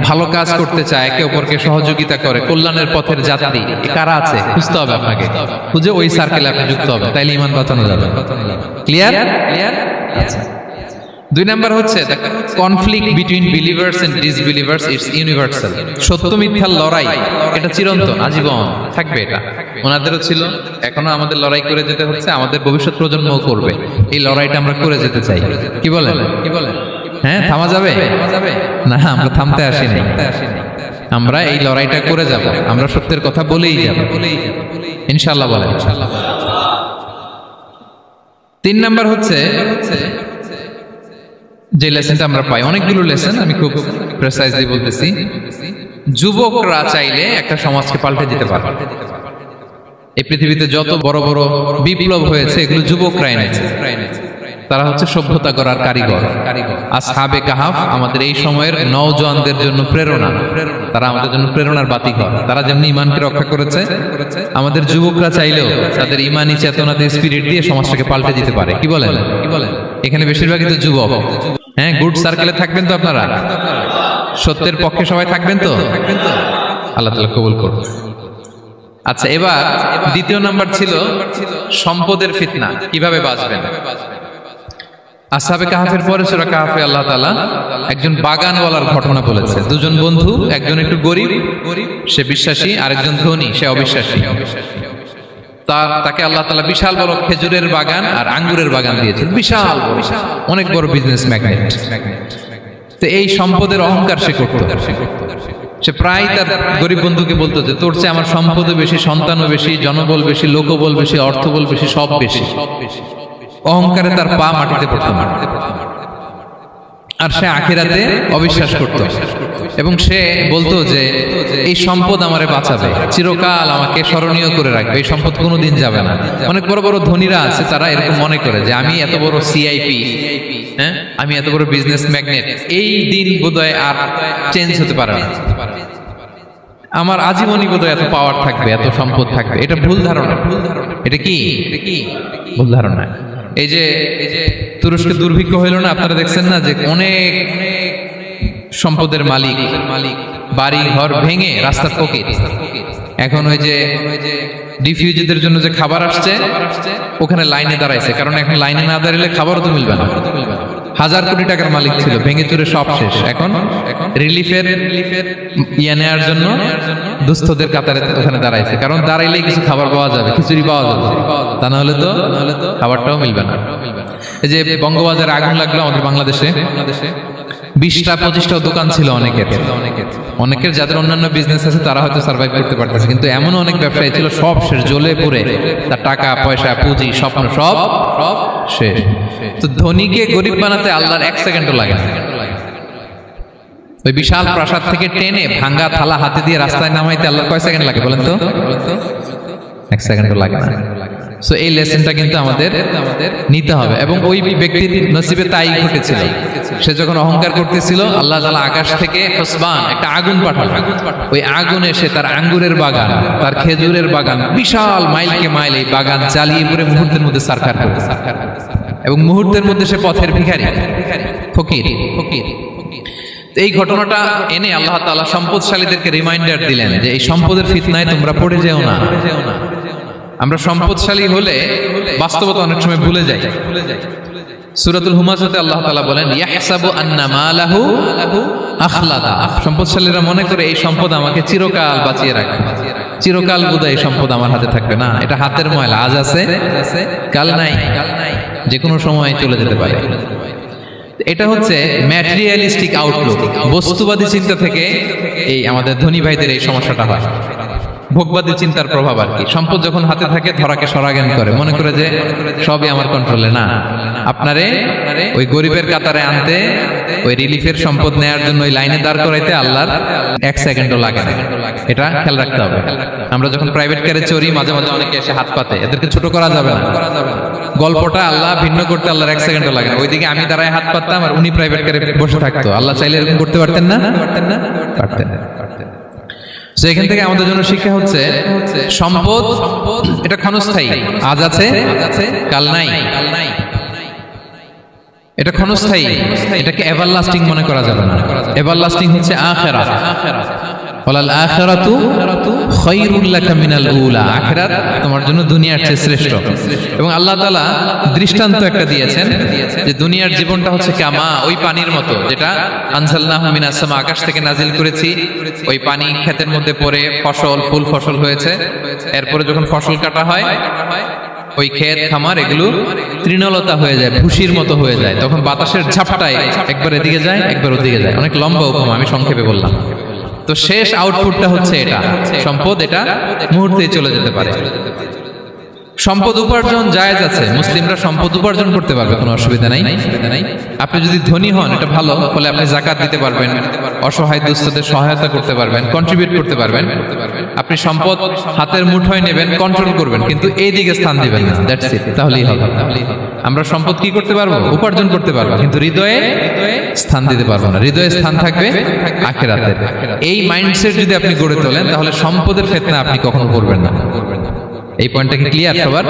ভালো কাজ করতে চায়, একে অপরকে সহযোগিতা করে, কল্যাণের পথের যাত্রী কারা আছে খুঁজতে হবে আপনাকে। খুঁজে ওই সার্কেলে আপনি যুক্ত হবে, তাইলে ঈমান বাঁচানো যাবে। ক্লিয়ার? আচ্ছা। 2 নাম্বার হচ্ছে conflict between believers and disbelievers it's universal. সত্য মিথ্যার লড়াই, এটা চিরন্তন, আজীবন থাকবে। এটা ওনাদেরও ছিল, এখনো আমাদের লড়াই করে যেতে হচ্ছে, আমাদের ভবিষ্যৎ প্রজন্মও করবে। এই লড়াইটা আমরা করে যেতে চাই। কি বলেন? হ্যাঁ, থামা যাবে না? আমরা থামতে আসিনি, আমরা এই লড়াইটা করে যাব। আমরা সত্যের কথা বলেই যাব ইনশাআল্লাহ। বলেন। 3 নাম্বার হচ্ছে যে লেসনটা আমরা পাই, অনেকগুলো লেসন, আমি খুব প্রেসাইজলি বলতেছি। যুবকরা চাইলে একটা সমাজকে পাল্টে দিতে পারে। এই পৃথিবীতে যত বড় বড় বিপ্লব হয়েছে এগুলো যুবকরা এনেছে। তারা হচ্ছে সভ্যতা গড়ার কারিগর। আসহাবে কাহাফ আমাদের এই সময়ের নওজওয়ানদের জন্য প্রেরণা, তারা আমাদের জন্য প্রেরণার বাতিঘর। তারা যেমনি ঈমানকে রক্ষা করেছে, আমাদের যুবকরা চাইলেও তাদের ঈমানি চেতনাতে স্পিরিট দিয়ে সমাজটাকে পাল্টে দিতে পারে। কি বলেন? এখানে বেশিরভাগই তো যুবক। হ্যাঁ, গুড সার্কেলে থাকবেন তো আপনারা, সত্যের পক্ষে সবাই থাকবেন তো? আল্লাহ তাআলা কবুল করুন। আচ্ছা, এবার দ্বিতীয় নাম্বার ছিল সম্পদের ফিতনা, কিভাবে বাঁচবেন। আসহাবে কাহাফের পরে সূরা কাহাফে আল্লাহ তাআলা একজন বাগানওয়ালার ঘটনা বলেছে। দুজন বন্ধু, একজন একটু গরিব, সে বিশ্বাসী, আরেকজন ধনী, সে অবিশ্বাসী। তাকে আল্লাহ তাআলা বিশাল বড় খেজুরের বাগান আর আঙ্গুরের বাগান দিয়েছেন, বিশাল অনেক বড় বিজনেস ম্যাগনেট। তো এই সম্পদের অহংকার সে করত। সে প্রায় তার গরিব বন্ধুকে বলতো যে তোর চেয়ে আমার সম্পদও বেশি, সন্তানও বেশি, জনবল বেশি, লোকবল বেশি, অর্থবল বেশি, সব বেশি। অহংকারে তার পা মাটিতে পড়তো। আর সে আখিরাতে অবিশ্বাস করত এবং সে বলতো যে এই সম্পদ আমারে বাঁচাবে, চিরকাল আমাকে স্মরণীয় করে রাখবে, এই সম্পদ কোনোদিন যাবে না। অনেক বড় বড় ধনীরা আছে, তারা এরকম মনে করে যে আমি এত বড় সিআইপি, হ্যাঁ, আমি এত বড় বিজনেস ম্যাগনেট, এই দিন বোধহয় আর চেঞ্জ হতে পারে না, আমার আজীবনই বোধহয় এত পাওয়ার থাকবে, এত সম্পদ থাকবে। এটা ভুল ধারণা। এটা কি ভুল ধারণা? এই যে তুরস্কে দুর্ভিক্ষ হইল না, আপনারা দেখছেন না যে অনেক সম্পদের মালিক বাড়ি ঘর ভেঙে রাস্তার ফকির। এখন ওই যে রিফিউজিদের জন্য যে খাবার আসছে, ওখানে লাইনে দাঁড়াইছে, কারণ এখন লাইনে না দাঁড়ালে খাবারও তো মিলবে না। 1000 কোটি টাকার মালিক ছিল, ভেঙে চুরে সব শেষ। এখন রিলিফের ইয়ে নেওয়ার জন্য দুস্থদের কাতারে ওখানে দাঁড়াইছে, কারণ দাঁড়াইলেই কিছু খাবার পাওয়া যাবে, খিচুড়ি পাওয়া যাবে, তা না হলে তো খাবারটাও মিলবে না। এই যে বঙ্গবাজারে আগুন লাগলো আমাদের বাংলাদেশে, 20টা-25টাও দোকান ছিল অনেকের যাদের অন্যান্য বিজনেস আছে তারা হয়তো সার্ভাইভ করতে পারতেছে, কিন্তু এমন অনেক ব্যবসায়ী ছিল সব শেষ, জ্বলে পুড়ে তার টাকা পয়সা পুঁজি স্বপ্ন সব শেষ। তো ধনীকে গরিব বানাতে আল্লাহর 1 সেকেন্ডও লাগে না। ওই বিশাল প্রাসাদ থেকে টেনে ভাঙ্গা থালা হাতে দিয়ে রাস্তায় নামাইতে আল্লাহর কয় সেকেন্ড লাগে বলেন তো? 1 সেকেন্ডও লাগে না। সো এই লেসনটা কিন্তু আমাদের নিতে হবে। এবং ওই ব্যক্তির নসিবে তাই ঘটেছিল, সে যখন অহংকার করতেছিল আল্লাহ তাআলা আকাশ থেকে হুসবান একটা আগুন পাঠালেন। ওই আগুন এসে তার আঙ্গুরের বাগান, তার খেজুরের বাগান, বিশাল মাইলকে মাইল এই বাগান জ্বালিয়ে পুরো মুহূর্তের মধ্যে সারখার করে, এবং মুহূর্তের মধ্যে সে পথের ভিখারি, ফকির। এই ঘটনাটা এনে আল্লাহ তাআলা সম্পদশালীদেরকে রিমাইন্ডার দিলেন যে এই সম্পদের ফিতনায় তোমরা পড়ে যেও না। আমরা সম্পদশালী হলে বাস্তবতা অনেক সময় ভুলে যাই। সূরাতুল হুমাযাতে আল্লাহ তাআলা বলেন ইয়াহসাবু আন্না মালাহু আখলাদা, সম্পদশালীরা মনে করে এই সম্পদ আমাকে চিরকাল বাঁচিয়ে রাখবে, চিরকাল বোধহয় এই সম্পদ আমার হাতে থাকবে। না, এটা হাতের ময়লা, আজ আছে কাল নাই, যে কোনো সময় চলে যেতে পারে। এটা হচ্ছে ম্যাটেরিয়ালিস্টিক আউটলুক, বস্তুবাদী চিন্তা থেকে এই আমাদের ধনী ভাইদের এই সমস্যাটা হয়। ভোগবাদী চিন্তার প্রভাব আর কি। সম্পদ যখন হাতে থাকে ধরাকে সরাজ্ঞান করে, মনে করে যে সবই আমার কন্ট্রোলে। না, আপনারে ওই গরিবের কাতারে আনতে, ওই রিলিফের সম্পদ নেয়ার জন্য ওই লাইনে দাঁড় করাইতে আল্লাহর 1 সেকেন্ডও লাগে না। এটা খেয়াল রাখতে হবে। আমরা যখন প্রাইভেট কারে চড়ি মাঝে মাঝে অনেকে এসে হাত পাতে, এদেরকে ছোট করা যাবে না। গল্পটা আল্লাহ ভিন্ন করতে আল্লাহর 1 সেকেন্ডও লাগে না। ওইদিকে আমি দাঁড়ায় হাত পাততাম আর উনি প্রাইভেট কারে বসে থাকতো। আল্লাহ চাইলে এরকম করতে পারতেন না? পারতেন। এখান থেকে আমাদের জন্য শিক্ষা হচ্ছে সম্পদ এটা ক্ষণস্থায়ী, আজ আছে কাল নাই, এটা ক্ষণস্থায়ী, এটাকে এভারলাস্টিং মনে করা যাবে না। এভারলাস্টিং হচ্ছে আখিরাত। ওয়ালাল আখিরাতু খায়রুল লাকা মিনাল উলা, আখিরাত তোমার জন্য দুনিয়ার চেয়ে শ্রেষ্ঠ। এবং আল্লাহ তাআলা দৃষ্টান্ত একটা দিয়েছেন যে দুনিয়ার জীবনটা হচ্ছে কামা, ওই পানির মতো যেটা আনজালনাহু মিনাস সামা, আকাশ থেকে নাজিল করেছি। ওই পানি ক্ষেতের মধ্যে পড়ে ফসল, ফুল ফসল হয়েছে। এরপরে যখন ফসল কাটা হয় ওই ক্ষেত খামার এগুলো তৃণলতা হয়ে যায়, ভুসির মতো হয়ে যায়। তখন বাতাসের ঝাপটায় একবার এদিকে যায় একবার ওদিকে যায়। অনেক লম্বা উপমা, আমি সংক্ষেপে বললাম। তো শেষ আউটপুটটা হচ্ছে এটা, সম্পদ এটা মুহূর্তেই চলে যেতে পারে। সম্পদ উপার্জন জায়েজ আছে, মুসলিমরা সম্পদ উপার্জন করতে পারবে, কোনো অসুবিধা নাই। আপনি যদি ধনী হন এটা ভালো, ফলে আপনি যাকাত দিতে পারবেন, অসহায় দুস্থদের সহায়তা করতে পারবেন, কন্ট্রিবিউট করতে পারবেন। আপনি সম্পদ হাতের মুঠোয় নেবেন, কন্ট্রোল করবেন, কিন্তু এই দিকে স্থান দিবেন না, দ্যাটস ইট, তাহলেই হবে। আমরা সম্পদ কি করতে পারবো? উপার্জন করতে পারবো, কিন্তু হৃদয়ে স্থান দিতে পারবো না। হৃদয়ে স্থান থাকবে আখিরাতে। এই মাইন্ডসেট যদি আপনি গড়ে তোলেন, তাহলে সম্পদের ফিতনা আপনি কখনো করবেন না। এই পয়েন্টটা কি ক্লিয়ার সবার?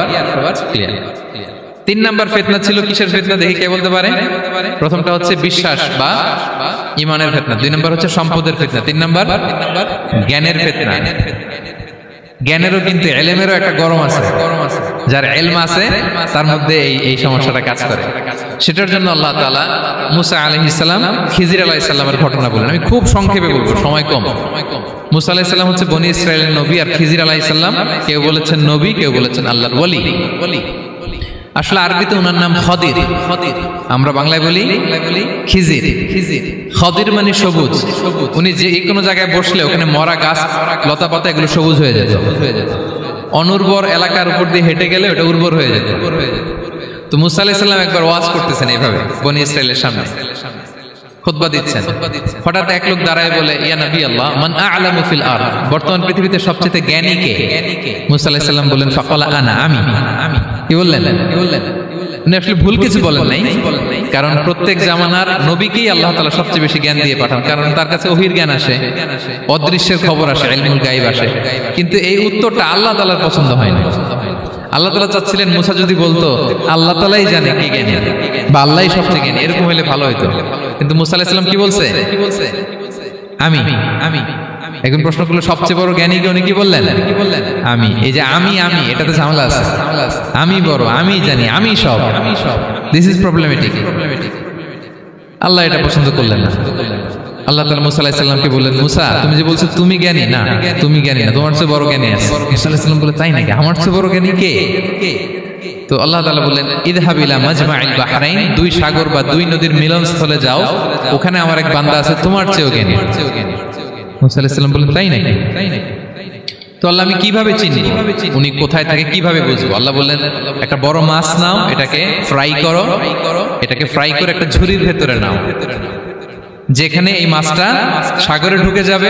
ক্লিয়ার। 3 নাম্বার ফিতনা ছিল কিসের ফিতনা দেখি কে বলতে পারে? প্রথমটা হচ্ছে বিশ্বাস বা ঈমানের ফিতনা, 2 নাম্বার হচ্ছে সম্পদের ফিতনা, 3 নাম্বার জ্ঞানের ফিতনা। জ্ঞানেরও কিন্তু ইলমেরও একটা গরম আছে, যার ইলম আছে তার মধ্যে এই সমস্যাটা কাজ করে। সেটার জন্য আল্লাহ তাআলা মুসা আলাইহিস সালাম, খিজির আলাইহিস সালামের ঘটনা বলেন। আমি খুব সংক্ষেপে বলবো, সময় কম। মুসা আলাইহিস সালাম হচ্ছে বনি ইসরাইলের নবী, আর খিজির আলাইহিস সালাম কেউ বলেছেন নবী, কেউ বলেছেন আল্লাহর ওলি। আসলে আরবিতে ওনার নাম খদির, আমরা বাংলায় বলি খিজির। খদির মানে সবুজ। উনি যে কোনো জায়গায় বসলে ওখানে মরা গাছ, লতা পাতা এগুলো সবুজ হয়ে যেত। অনুর্বর এলাকার উপর দিয়ে হেঁটে গেলে ওটা উর্বর হয়ে যেত। তো মুসা আলাইহিস সালাম একবার ওয়াজ করতেছেন এইভাবে বনি ইসরাইলের সামনে, খুতবা দিচ্ছেন। হঠাৎ এক লোক দাঁড়ায় বলে, ইয়া নবী আল্লাহ, মান আ'লামু ফিল আরদ, বর্তমান পৃথিবীতে সবচেয়ে জ্ঞানী কে? মুসা আলাইহিস সালাম বললেন, ফাকালা আনা, আমি। কি বললেন? উনি আসলে ভুল কিছু বলেন নাই, কারণ প্রত্যেক জামানার নবীকেই আল্লাহ তাআলা সবচেয়ে বেশি জ্ঞান দিয়ে পাঠান, কারণ তার কাছে ওহীর জ্ঞান আসে, অদৃশ্যের খবর আসে, ইলমুল গায়ব আসে। কিন্তু এই উত্তরটা আল্লাহ তাআলার পছন্দ হয় না। আল্লাহ তাআলা চাচ্ছিলেন মুসা যদি বলতো আল্লাহ তাআলাই জানে কি জ্ঞানী বা আল্লাহই সবচেয়ে জ্ঞানী, এরকম হলে ভালো হতো। কিন্তু মুসা আলাইহিস সালাম কি বলছে? আমি। এখন প্রশ্ন করলো, সবচেয়ে বড় জ্ঞানী কে? উনি কি বললেন? আমি। এই যে আমি, এটাতে ঝামেলা আছে। আমি বড়, আমি জানি, আমি সব। This is problematic. আল্লাহ এটা পছন্দ করলেন না। আল্লাহ তাআলা মুসা আলাইহিস সালামকে বললেন, মুসা তুমি যে বলছো তুমি জ্ঞানী, না তুমি জ্ঞানী না, তোমার চেয়ে বড় জ্ঞানী আছে। মুসা আলাইহিস সালাম বলে, তাই নাকি? আমার চেয়ে বড় জ্ঞানী কে? তো আল্লাহ তাআলা বললেন, ইযহাব ইলা মাজমাইল বাহরাইন, 2 সাগর বা 2 নদীর মিলনস্থলে যাও, ওখানে আমার এক বান্দা আছে তোমার চেয়েও জ্ঞানী। মুসা আলাইহিস সালাম বললেন, তাই নাকি? তো আল্লাহ, আমি কিভাবে চিনি উনি কোথায় থাকে, কিভাবে বুঝবো? আল্লাহ বললেন, একটা বড় মাছ নাও, এটাকে ফ্রাই করো, এটাকে ফ্রাই করে একটা ঝুড়ির ভেতরে নাও, যেখানে এই মাছটা সাগরে ঢুকে যাবে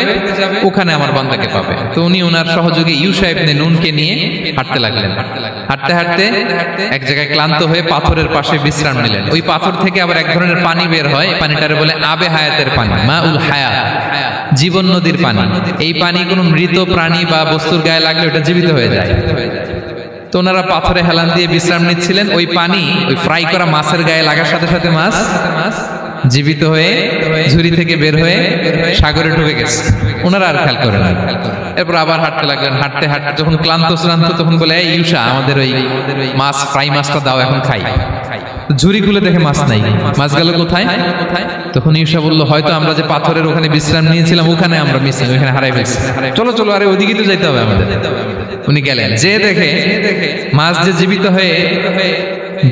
ওখানে আমার বান্দাকে পাবে। তো উনি ওনার সহযোগী ইউশা ইবনে নুনকে নিয়ে হাঁটতে লাগলেন। হাঁটতে হাঁটতে এক জায়গায় ক্লান্ত হয়ে পাথরের পাশে বিশ্রাম নিলেন। ওই পাথর থেকে আবার এক ধরনের পানি বের হয়, পানিটারে বলে আবে হায়াতের পানি, মাউল হায়াত, জীবন নদীর পানি। এই পানি কোনো মৃত প্রাণী বা বস্তুর গায়ে লাগলে ওটা জীবিত হয়ে যায়। তো ওনারা পাথরে হেলান দিয়ে বিশ্রাম নিচ্ছিলেন। ওই পানি ওই ফ্রাই করা মাছের গায়ে লাগার সাথে সাথে মাছ জীবিত হয়ে ঝুড়ি থেকে বের হয়ে সাগরে ঢুকে গেছে। ওনারা আর খেয়াল করেন না। এরপর আবার হাঁটতে লাগলেন। হাঁটতে হাঁটতে যখন ক্লান্ত তখন বলে, এই ইউশা, আমাদের ওই মাছ ফ্রাই মাছটা দাও, এখন খাই। ঝুড়ি খুলে দেখে মাছ নাই। মাছ গেল কোথায়? তখন ইউশা বলল, হয়তো আমরা যে পাথরের ওখানে বিশ্রাম নিয়েছিলাম ওখানে আমরা ওখানে হারাই ফেলছি। চলো আরে ওইদিকে তো যাইতে হবে আমাদের। উনি গেলেন, যে দেখে মাছ যে জীবিত হয়ে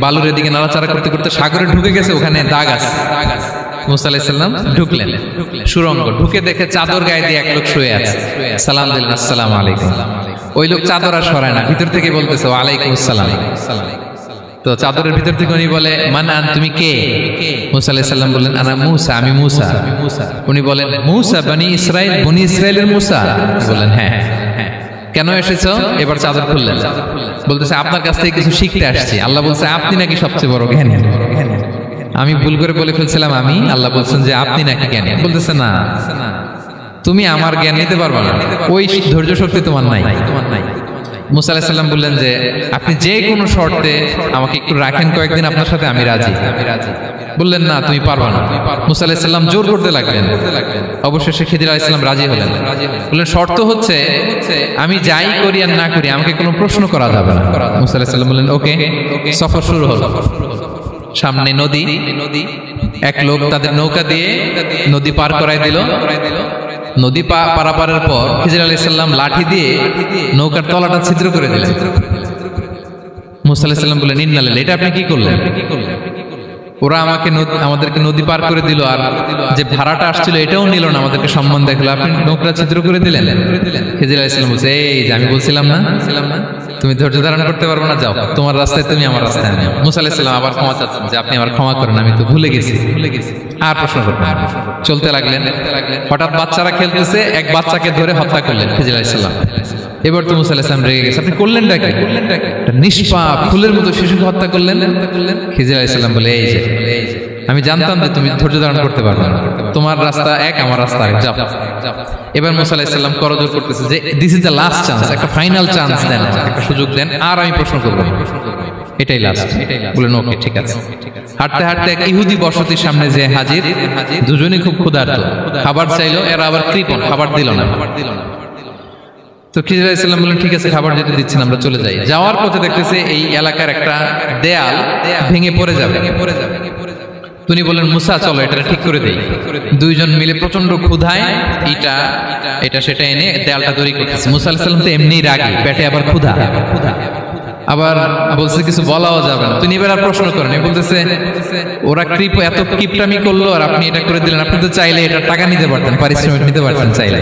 বালুর দিকে নাড়াচাড়া করতে করতে সাগরে ঢুকে গেছে, ওখানে দাগ আছে। মুসা আলাইহিস সালাম ঢুকলেন সুরঙ্গ, ঢুকে দেখে চাদর গায়ে দিয়ে এক লোক শুয়ে আছে। সালাম দিলেন, আসসালামু আলাইকুম। ওই লোক চাদর আর সরায় না, ভিতর থেকে বলতেছে, ওয়ালাইকুম আসসালাম। তো চাদরের ভিতর থেকে উনি বলে, মান আন, তুমি কে? মুসা আলাইহিস সালাম বললেন, আনা মুসা, আমি মুসা। উনি বলেন, মুসা বনি ইসরাইল, বনি ইসরাইলের মুসা? বললেন, হ্যাঁ। কেন এসেছো? এবার চাদর খুললেন। বলতেছে, আপনার কাছ থেকে কিছু শিখতে আসছি। আল্লাহ বলছে, আপনি নাকি সবচেয়ে বড় জ্ঞানী। আমি ভুল করে বলে ফেলছিলাম আমি। আল্লাহ বলছেন যে আপনি নাকি জ্ঞানী। বলতেছে, না, তুমি আমার জ্ঞান নিতে পারবে না, ওই ধৈর্য শক্তি তোমার নাই। মুসা আলাইহিস সালাম বললেন যে, আপনি যে কোনো শর্তে আমাকে একটু রাখেন কয়েকদিন আপনার সাথে, আমি রাজি। বললেন, না, তুমি পারবে না। মুসা আলাইহিস সালাম জোর করতে লাগলেন। অবশেষে খিদির আলাইহিস সালাম রাজি হলেন। বললেন, শর্ত হচ্ছে আমি যাই করি আর না করি আমাকে কোনো প্রশ্ন করা যাবে না। মুসা আলাইহিস সালাম বললেন, ওকে। সফর শুরু হলো। সামনে নদী, এক লোক তাদের নৌকা দিয়ে নদী পার করাই দিল। নদী পারাপারের পর খিজির আলাইহিস সালাম লাঠি দিয়ে নৌকার তলাটা ছিদ্র করে দিলেন। মুসা আলাইহিস সালাম বললেন, ইন্না লিল্লাহি, এটা আপনি কি করলেন? ওরা আমাদেরকে নদী পার করে দিল, আর যে ভাড়াটা আসছিল এটাও নিল না, আমাদেরকে সম্মান দেখলো, আপনি নৌকা ছিদ্র করে দিলেন। খিজির আলাইহিস সালাম বলছে, এই যে আমি বলছিলাম না। তো তুমি ধৈর্য ধারণ করতে পারবে না, যাও তোমার রাস্তায় তুমি, আমার রাস্তায় আমি। মুসা আলাইহিস সালাম আবার ক্ষমা চাচ্ছেন যে আপনি আমার ক্ষমা করেন, আমি তো ভুলে গেছি। আর প্রশ্ন করবেন, চলতে লাগলেন। হঠাৎ বাচ্চারা খেলতেছে, এক বাচ্চাকে ধরে হত্যা করলেন খিজির আলাইহিস সালাম। এবার তো মুসা আলাইহিস সালাম রেগে গেছে, আপনি করলেনটা কি? নিষ্পাপ ফুলের মতো শিশুকে হত্যা করলেন। খিজির আলাইহিস সালাম বলে, এই যে আমি জানতাম যে তুমি ধৈর্য ধারণ করতে পারবে না, তোমার রাস্তা এক, আমার রাস্তা এক, যাও। এবার মুসা আলাইহিস সালাম করজোর করতেছে যে this is the last chance, একটা ফাইনাল চান্স দেন, একটা সুযোগ দেন, আর আমি প্রশ্ন করব, এটাই লাস্ট। বলেন ওকে ঠিক আছে। হাঁটতে হাঁটতে এক ইহুদি বসতির সামনে যে হাজির, দুজনই খুব ক্ষুধার্ত, খাবার চাইলো, এরা আবার কৃপণ, খাবার দিল না। তো খিজির আলাইহিস সালাম বললেন ঠিক আছে, খাবার যেতে দিচ্ছেন, আমরা চলে যাই। যাওয়ার পথে দেখতেছে এই এলাকার একটা দেয়াল ভেঙে পড়ে যাবে। তিনি বললেন মুসা চলো এটা ঠিক করে দেই। দুইজন মিলে প্রচন্ড ক্ষুধায় এটা সেটা এনে দেয়ালটা তৈরি করতেছে। মুসা আলাইহিস সালাম তো এমনিই রাগী, পেটে আবার ক্ষুধা, আবার বলছে কিছু বলাও যাবে না। তিনি এবার আর প্রশ্ন করেন, বলতেছে ওরা এত কিপটামি করলো আর আপনি এটা করে দিলেন, আপনি তো চাইলে এটা টাকা নিতে পারতেন, পারিশ্রমিক নিতে পারতেন চাইলে।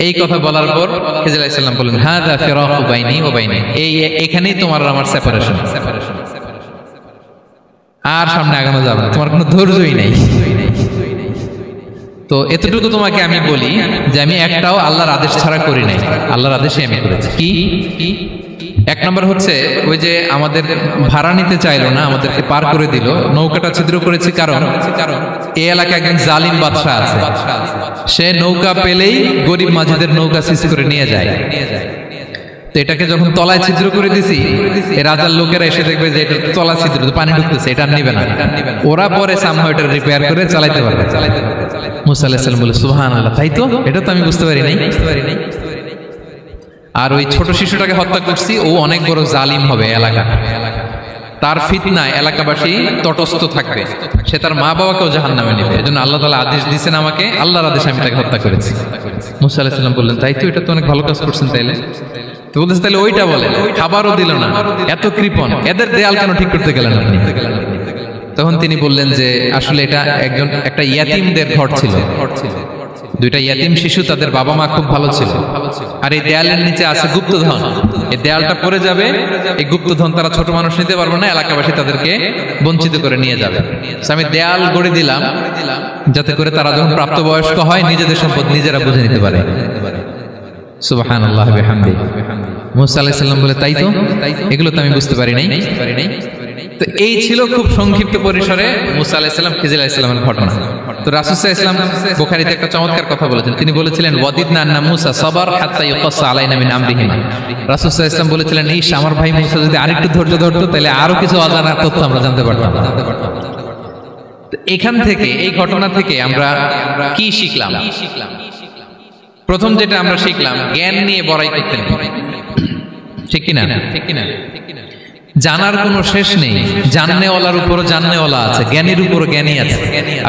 এই কথা বলার পর খিজির আলাইহিস সালাম বললেন হাযা ফিরাকু বাইনি ওয়া বাইনি, এখানেই তোমার আর আমার সেপারেশন, আর সামনে আগানো যাবে না, তোমার কোনো ধৈর্যই নাই। তো এতটুকু তোমাকে আমি বলি যে আমি একটাও আল্লাহর আদেশ ছাড়া করি নাই, আল্লাহর আদেশে আমি করেছি। কি? এক নম্বর হচ্ছে ওই যে আমাদের ভাড়া নিতে চাইলো না, আমাদেরকে পার করে দিল, নৌকাটা ছিদ্র করেছি কারণ এই এলাকায় একজন জালিম বাদশা আছে, সে নৌকা পেলেই গরিব মাঝিদের নৌকা সিজ করে নিয়ে যায়। তো এটাকে যখন তলায় ছিদ্র করে দিছি, এই রাজার লোকেরা এসে দেখবে যে এটা তলা ছিদ্র, পানি ঢুকতেছে, এটা নিবে না, ওরা পরে সামহাও এটা রিপেয়ার করে চালাইতে পারবে। মুসা আলাইহিস সালাম বলে সুবহানাল্লাহ, তাই তো, এটা তো আমি বুঝতে পারি নাই। আর ওই ছোট শিশুটাকে হত্যা করছি, ও অনেক বড় জালিম হবে এলাকা, তার ফিতনায় এলাকাবাসী তটস্থ থাকবে, সে তার মা বাবাকেও জাহান্নামে নেবে। এজন্য আল্লাহ তাআলা আদেশ দিয়েছেন আমাকে, আল্লাহর আদেশে আমি তাকে হত্যা করেছি। মুসা আলাইহিস সালাম বললেন তাই তো, এটা তো অনেক ভালো কাজ করছেন তাইলে। তো বলতেছে তাহলে ওইটা বলেন, খাবারও দিল না, এত কৃপণ, এদের দেয়াল কেন ঠিক করতে গেলেন আপনি? তখন তিনি বললেন যে আসলে এটা একটা ইয়াতিমদের ঘর ছিল, দুইটা ইয়াতিম শিশু, তাদের বাবা মা খুব ভালো ছিল, আর এই দেয়ালের নিচে আছে গুপ্তধন, এই দেয়ালটা পড়ে যাবে, এই গুপ্তধন তারা ছোট মানুষ নিতে পারবে না, এলাকাবাসী তাদেরকে বঞ্চিত করে নিয়ে যাবে। আমি দেয়াল গড়ে দিলাম যাতে করে তারা যখন প্রাপ্তবয়স্ক হয় নিজেদের সম্পদ নিজেরা বুঝে নিতে পারে। সুবহানাল্লাহ বিহামদি। মুসা আলাইহিস সালাম বলে তাই তো, এগুলো তো আমি বুঝতে পারি নাই। তো এই ছিল খুব সংক্ষিপ্ত পরিসরে মুসা আলাইহিস সালাম খিজির আলাইহিস সালামের ঘটনা। তো রাসূল সাল্লাল্লাহু আলাইহি ওয়াসাল্লাম বুখারীতে একটা চমৎকার কথা বলেছেন, তিনি বলেছিলেন ওয়াদিদনা আন্না মুসা সাবার হাত্তা ইউকাসসা আলাইনা মিন আমরিহিম। রাসূল সাল্লাল্লাহু আলাইহি ওয়াসাল্লাম বলেছিলেন ইস, আমার ভাই মুসা যদি আরেকটু ধৈর্য ধরতো তাহলে আরো কিছু অজানা তথ্য আমরা জানতে পারতাম। এখান থেকে, এই ঘটনা থেকে আমরা কি শিখলাম? প্রথম যেটা আমরা শিখলাম, জ্ঞান নিয়ে বড়াই করতে নেই, ঠিক কিনা? জানার কোনো শেষ নেই, জাননেওয়ালার উপরও জাননেওয়ালা আছে, জ্ঞানীর উপরও জ্ঞানী আছে।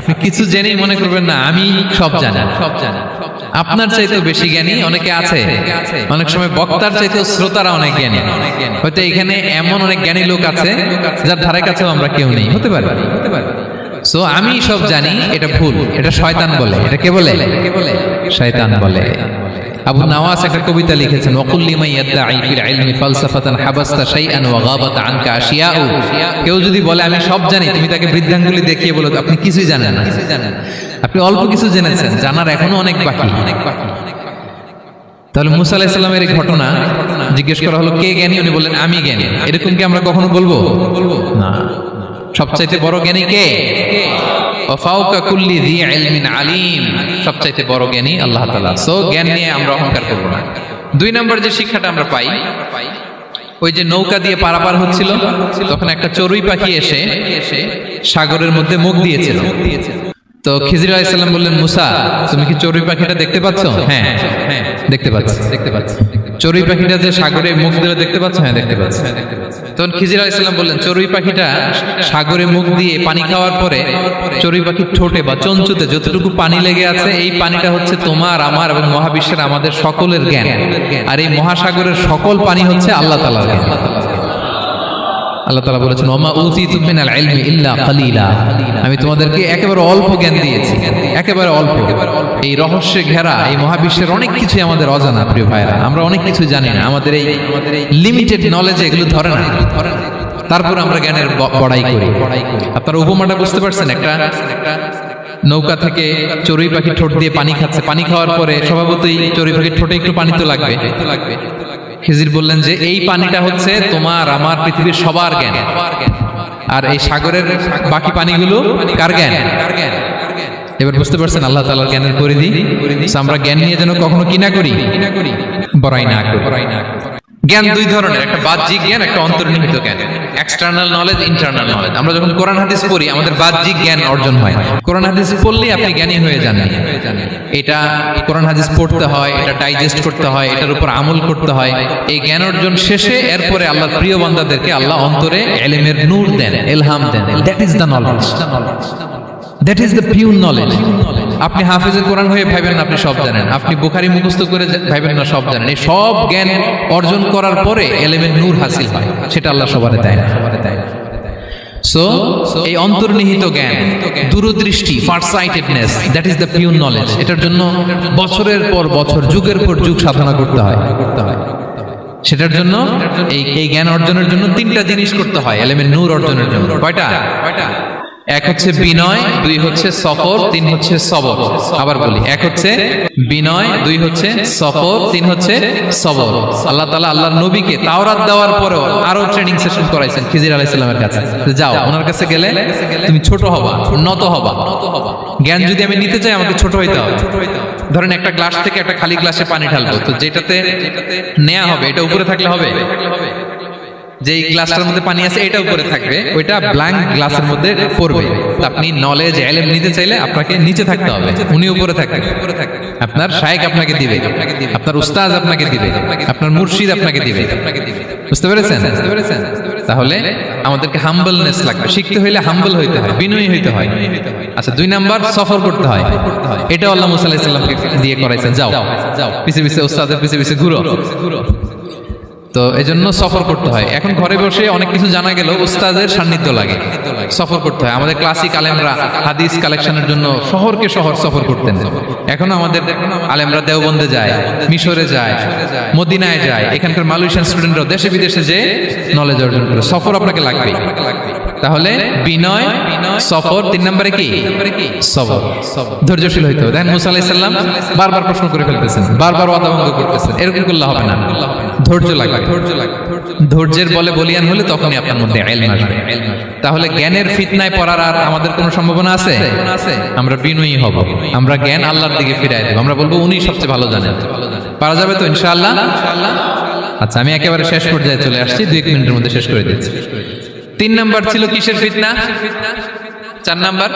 আপনি কিছু জেনেই মনে করবেন না আমি সব জানি। আপনার চাইতেও বেশি জ্ঞানী অনেকে আছে, অনেক সময় বক্তার চাইতেও শ্রোতারা অনেক জ্ঞানী। হয়তো এখানে এমন অনেক জ্ঞানী লোক আছে যার ধারে কাছেও আমরা কেউ নেই, হতে পারে। সো আমি সব জানি, এটা ভুল, এটা শয়তান বলে। এটা কে বলে? শয়তান বলে। আবু নাওয়াস একটা কবিতা লিখেছেন, ওয়াকুল লিমান ইয়াদঈ ফিল ইলমি ফালসাফাতান হাবাসতা শাইআন ওয়া গাবাত আনকা আশিয়াউ। কেউ যদি বলে আমি সব জানি, তুমি তাকে বৃদ্ধাঙ্গুলি দেখিয়ে বলো আপনি কিছুই জানেন না, আপনি অল্প কিছু জেনেছেন, জানার এখনো অনেক বাকি। তাহলে মুসা আলাইহিস সালামের এই ঘটনা জিজ্ঞেস করা হলো কে জ্ঞানী, উনি বললেন আমি জ্ঞানী। এরকম কি আমরা কখনো বলবো? না। সবচাইতে বড় জ্ঞানী কে? ওয়াফাউকা কুল্লি যী ইলমিন আলিম, সবচাইতে বড় জ্ঞানী আল্লাহ তাআলা। সো জ্ঞান নিয়ে আমরা অহংকার করব না। দুই নম্বর যে শিক্ষাটা আমরা পাই, ওই যে নৌকা দিয়ে পারাপার হচ্ছিল, তখন একটা চড়ুই পাখি এসে সাগরের মধ্যে মুখ দিয়েছিল। তো খিজির আলাইহিস সালাম বললেন মুসা, তুমি কি চড়ুই পাখিটা দেখতে পাচ্ছ? হ্যাঁ দেখতে পাচ্ছি। চড়ুই পাখিটা যে সাগরে মুখ দিলে দেখতে পাচ্ছ? হ্যাঁ দেখতে পাচ্ছি। তখন খিজির আলাইহিস সালাম বললেন চড়ুই পাখিটা সাগরে মুখ দিয়ে পানি খাওয়ার পরে চড়ুই পাখির ঠোঁটে বা চঞ্চুতে যতটুকু পানি লেগে আছে, এই পানিটা হচ্ছে তোমার, আমার এবং মহাবিশ্বের আমাদের সকলের জ্ঞান। আর এই মহাসাগরের সকল পানি হচ্ছে আল্লাহ তাআলার জ্ঞান। আল্লাহ তাআলা বলেছেন ওমা উতিতুম মিনাল ইলমি ইল্লা কালিলা, আমি তোমাদেরকে একেবারে অল্প জ্ঞান দিয়েছি, একেবারে অল্প। এই রহস্যে ঘেরা এই মহাবিশ্বের অনেক কিছু আমাদের অজানা প্রিয় ভাইরা, আমরা অনেক কিছু জানি না, আমাদের এই লিমিটেড নলেজে এগুলো ধরে না, তারপর আমরা জ্ঞানের বড়াই করি। আপনারা উপমাটা বুঝতে পারছেন? একটা নৌকা থেকে চড়ুই পাখি ঠোঁট দিয়ে পানি খাচ্ছে, পানি খাওয়ার পরে স্বভাবতই চড়ুই পাখির ঠোঁটে একটু পানি তো লাগবে। খিজির বললেন যে এই পানিটা হচ্ছে তোমার আমার পৃথিবীর সবার জ্ঞান, আর এই সাগরের বাকি পানিগুলো কার জ্ঞান? এবার বুঝতে পারছেন আল্লাহ তাআলার জ্ঞানের পরিধি। আমরা জ্ঞান নিয়ে যেন কখনো কি না করি, বড়াই না করি। জ্ঞান দুই ধরনের, একটা বাহ্যিক জ্ঞান, একটা অন্তর্নিহিত জ্ঞান, এক্সটার্নাল নলেজ, ইন্টারনাল নলেজ। আমরা যখন কোরআন হাদিস পড়ি আমাদের বাহ্যিক জ্ঞান অর্জন হয়। কোরআন হাদিস পড়লে আপনি জ্ঞানী হয়ে যান, এটা কোরআন হাদিস পড়তে হয়, এটা ডাইজেস্ট করতে হয়, এটার উপর আমল করতে হয়। এই জ্ঞান অর্জন শেষে এরপরে আল্লাহর প্রিয় বান্দাদেরকে আল্লাহ অন্তরে ইলমের নূর দেন, ইলহাম দেন। That is the knowledge, that is the pure knowledge. আপনি হাফেজে কোরআন হয়ে ভাবেন না আপনি সব জানেন, আপনি বুখারী মুখস্থ করে ভাবেন না সব জানেন। এই সব জ্ঞান অর্জন করার পরে ইলমের নূর হাসিল হয়, সেটা আল্লাহ সবারে দেয় না। সো এই অন্তর্নিহিত জ্ঞান, দূরদৃষ্টি, farsightedness, that is the pure knowledge. এটার জন্য বছরের পর বছর, যুগের পর যুগ সাধনা করতে হয়। সেটার জন্য এই জ্ঞান অর্জনের জন্য তিনটা জিনিস করতে হয় ইলমের নূর অর্জনের জন্য। কয়টা? এক হচ্ছে বিনয়, দুই হচ্ছে সফর, তিন হচ্ছে সবর। আবার বলি, এক হচ্ছে বিনয়, দুই হচ্ছে সফর, তিন হচ্ছে সবর। আল্লাহ তাআলা আল্লাহর নবীকে তাওরাত দেওয়ার পরেও আরো ট্রেনিং সেশন করাইছেন খিজির আলাইহিস সালামের কাছে। যাও, ওনার কাছে গেলে তুমি ছোট হবা, নত হবা। জ্ঞান যদি আমি নিতে চাই আমাকে ছোট হইতে হবে। ধরেন একটা গ্লাস থেকে একটা খালি গ্লাসে পানি ঢালবো, তো যেটাতে নেওয়া হবে এটা উপরে থাকলে হবে? যে গ্লাসটার মধ্যে পানি আছে এটা উপরে থাকবে, ওইটা ব্ল্যাঙ্ক গ্লাসের মধ্যে পড়বে। আপনি নলেজ ইলম নিতে চাইলে আপনাকে নিচে থাকতে হবে, উনি উপরে থাকবেন। আপনার শায়েখ আপনাকে দিবে, আপনার উস্তাদ আপনাকে দিবে, আপনার মুর্শিদ আপনাকে দিবে। বুঝতে পেরেছেন? তাহলে আমাদেরকে হাম্বলনেস লাগবে, শিখতে হইলে হাম্বল হইতে হয়, বিনয়ী হইতে হয়। আচ্ছা, দুই নাম্বার সফর করতে হয়। এটা আল্লাহ মুসা আলাইহিস সালামকে দিয়ে করাইছেন, যাও পিছে পিছে উস্তাদের পিছে পিছে ঘুরো। তো এজন্য সফর করতে হয়। এখন ঘরে বসে অনেক কিছু জানা গেল, উস্তাদের সান্নিধ্য লাগে, সফর করতে হয়। আমাদের ক্লাসিক আলেমরা হাদিস কালেকশনের জন্য শহরকে শহর সফর করতেন। এখন আমাদের আলেমরা দেওবন্দে যায়, মিশরে যায়, মদিনায় যায়। এখানকার মালয়েশিয়ান স্টুডেন্টরা দেশে বিদেশে যে নলেজ অর্জন করে। সফর আপনাকে লাগবে। তাহলে বিনয়, সফর, তিন নম্বরে কি? সবর। ধৈর্যশীল হইতে হবে। দেখেন মুসা আলাইহিস সালাম বারবার প্রশ্ন করে ফেলতেছেন, বারবার ওয়াদা ভঙ্গ করতেছেন। এরকম করলে হবে না, ধৈর্য লাগবে। ধৈর্যের বলে বলিয়ান হলে তখনই আপনার মধ্যে ইলম আসবে। তাহলে জ্ঞানের ফিতনায় পড়ার আর আমাদের কোনো সম্ভাবনা আছে? আমরা বিনয়ী হব, আমরা জ্ঞান আল্লাহর দিকে ফিরাই দেব, আমরা বলবো উনি সবচেয়ে ভালো জানেন। পারা যাবে তো ইনশাআল্লাহ? আচ্ছা, আমি একেবারে শেষ পর্যায়ে চলে আসছি, 2 মিনিটের মধ্যে শেষ করে দিচ্ছি। 3 নাম্বার ছিল কিসের ফিতনা? 4 নাম্বার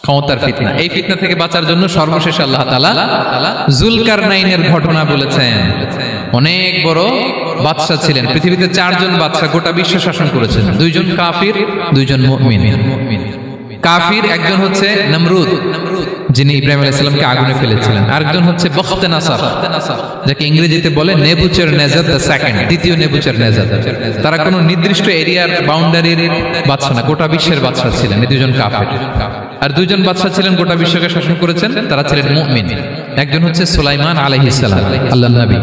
ক্ষমতার ফিতনা। এই ফিতনা থেকে বাঁচার জন্য সর্বশেষ আল্লাহ তাআলা যুলকারনাইনের ঘটনা বলেছেন। অনেক বড় বাদশা ছিলেন, পৃথিবীতে 4 জন বাদশা গোটা বিশ্ব শাসন করেছেন। 2 জন কাফির, 2 জন মুমিন। কাফির একজন হচ্ছে নমরুদ, যিনি ইব্রাহিম আলাইহিস সালামকে আগুনে ফেলেছিলেন। আরেকজন হচ্ছে বখতে নাসার, যাকে ইংরেজিতে বলে নেবুচারনেজার দ্য সেকেন্ড, দ্বিতীয় নেবুচারনেজার। তারা কোনো নির্দিষ্ট এরিয়ার বাউন্ডারির বাদশা না, গোটা বিশ্বের বাদশা ছিলেন। এই 2 জন কাফির। আর 2 জন বাদশা ছিলেন গোটা বিশ্বকে শাসন করেছেন, তারা ছিলেন মুমিন। একজন হচ্ছে সুলাইমান আলাইহিস সালাম, আল্লাহর নবী।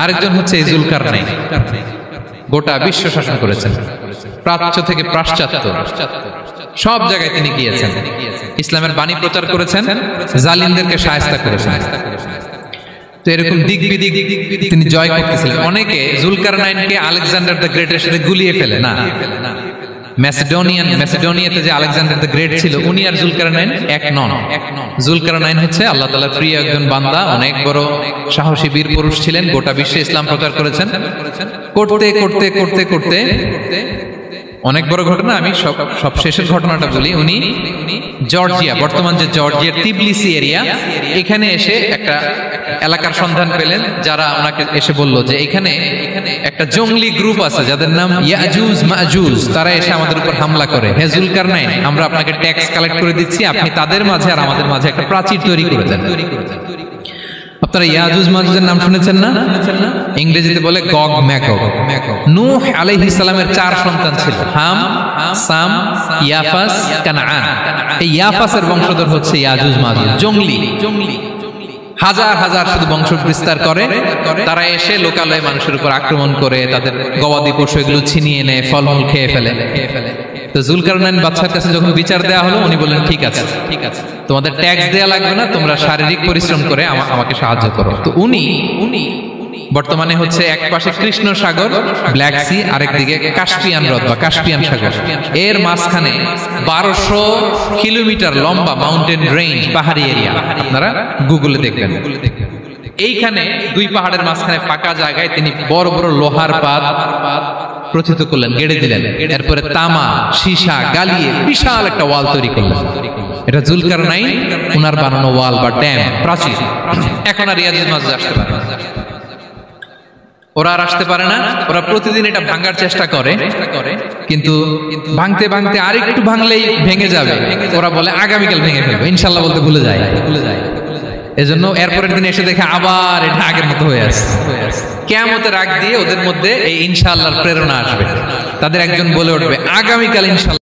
আরেকজন হচ্ছে যুলকারনাইন, গোটা বিশ্ব শাসন করেছেন, প্রাচ্য থেকে পাশ্চাত্য সব জায়গায় তিনি গিয়েছেন, ইসলামের বাণী প্রচার করেছেন, জালিমদেরকে শায়েস্তা করেছেন। তো এরকম দিক বিদিক তিনি জয় করতেছিলেন। অনেকে যুলকারনাইনকে আলেকজান্ডার দ্য গ্রেটের সাথে গুলিয়ে ফেলে না। ম্যাসিডোনিয়াতে যে আলেকজান্ডার দ্য গ্রেট ছিল, উনি আর যুলকারনাইন এক নন। যুলকারনাইন হচ্ছে আল্লাহ তাআলার প্রিয় একজন বান্দা, অনেক বড় সাহসী বীর পুরুষ ছিলেন, গোটা বিশ্বে ইসলাম প্রচার করেছেন। করতে করতে করতে করতে অনেক বড় ঘটনা, আমি সব শেষের ঘটনাটা বলি। উনি জর্জিয়া, বর্তমান যে জর্জিয়ার তিবলিসি এরিয়া, এখানে এসে একটা এলাকার সন্ধান পেলেন, যারা ওনাকে এসে বলল যে এখানে একটা জঙ্গলি গ্রুপ আছে যাদের নাম ইয়াজুজ মাজুজ, তারা এসে আমাদের উপর হামলা করে। হে যুলকারনাইন, আমরা আপনাকে ট্যাক্স কালেক্ট করে দিচ্ছি, আপনি তাদের মাঝে আর আমাদের মাঝে একটা প্রাচীর তৈরি করে দেন। আপনারা ইয়াজুজ মাজুজের নাম শুনেছেন না? ইংরেজিতে বলে গগ ম্যাগগ। নূহ আলাইহিস সালামের 4 সন্তান ছিল, হাম, সাম, ইয়াফাস, কানাআন। এই ইয়াফাসের বংশধর হচ্ছে ইয়াজুজ মাজুজ, জঙ্গলি হাজার হাজার শুধু বংশ বিস্তার করে। তারা এসে লোকালয়ে মানুষের উপর আক্রমণ করে, তাদের গবাদি পশু এগুলো ছিনিয়ে নেয়, ফলমূল খেয়ে ফেলে। তো যুলকারনাইন বাদশার কাছে যখন বিচার দেওয়া হলো, উনি বললেন ঠিক আছে, তোমাদের ট্যাক্স দেয়া লাগবে না, তোমরা শারীরিক পরিশ্রম করে আমাকে সাহায্য করো। তো উনি বর্তমানে হচ্ছে এক পাশে কৃষ্ণ সাগর, ব্ল্যাক সি, আরেকদিকে কাস্পিয়ান হ্রদ বা কাস্পিয়ান সাগর, এর মাঝখানে 1200 কিলোমিটার লম্বা মাউন্টেন রেঞ্জ, পাহাড়ি এরিয়া, আপনারা গুগলে দেখবেন। এইখানে দুই পাহাড়ের মাঝখানে ফাঁকা জায়গায় তিনি বড় বড় লোহার পাত প্রথিত করলেন, গেড়ে দিলেন। এরপরে তামা, সীসা গালিয়ে বিশাল একটা ওয়াল তৈরি করলেন। এটা জুলকারনাইন উনার বানানো ওয়াল বা ড্যাম, প্রাচীর। এখন আর ইয়াজুজ মাজুজ আসতে পারে না, ওরা আর আসতে পারে না। ওরা প্রতিদিন এটা ভাঙার চেষ্টা করে, কিন্তু ভাঙতে ভাঙতে আরেকটু ভাঙলেই ভেঙে যাবে। ওরা বলে আগামীকাল ভেঙে ফেলবে, ইনশাল্লাহ বলতে ভুলে যায়। এজন্য এরপরের দিন এসে দেখে আবার এটা আগের মতো হয়ে আসছে। কিয়ামতের আগ দিয়ে ওদের মধ্যে এই ইনশাআল্লাহর প্রেরণা আসবে। তাদের একজন বলে উঠবে আগামীকাল ইনশাআল্লাহ।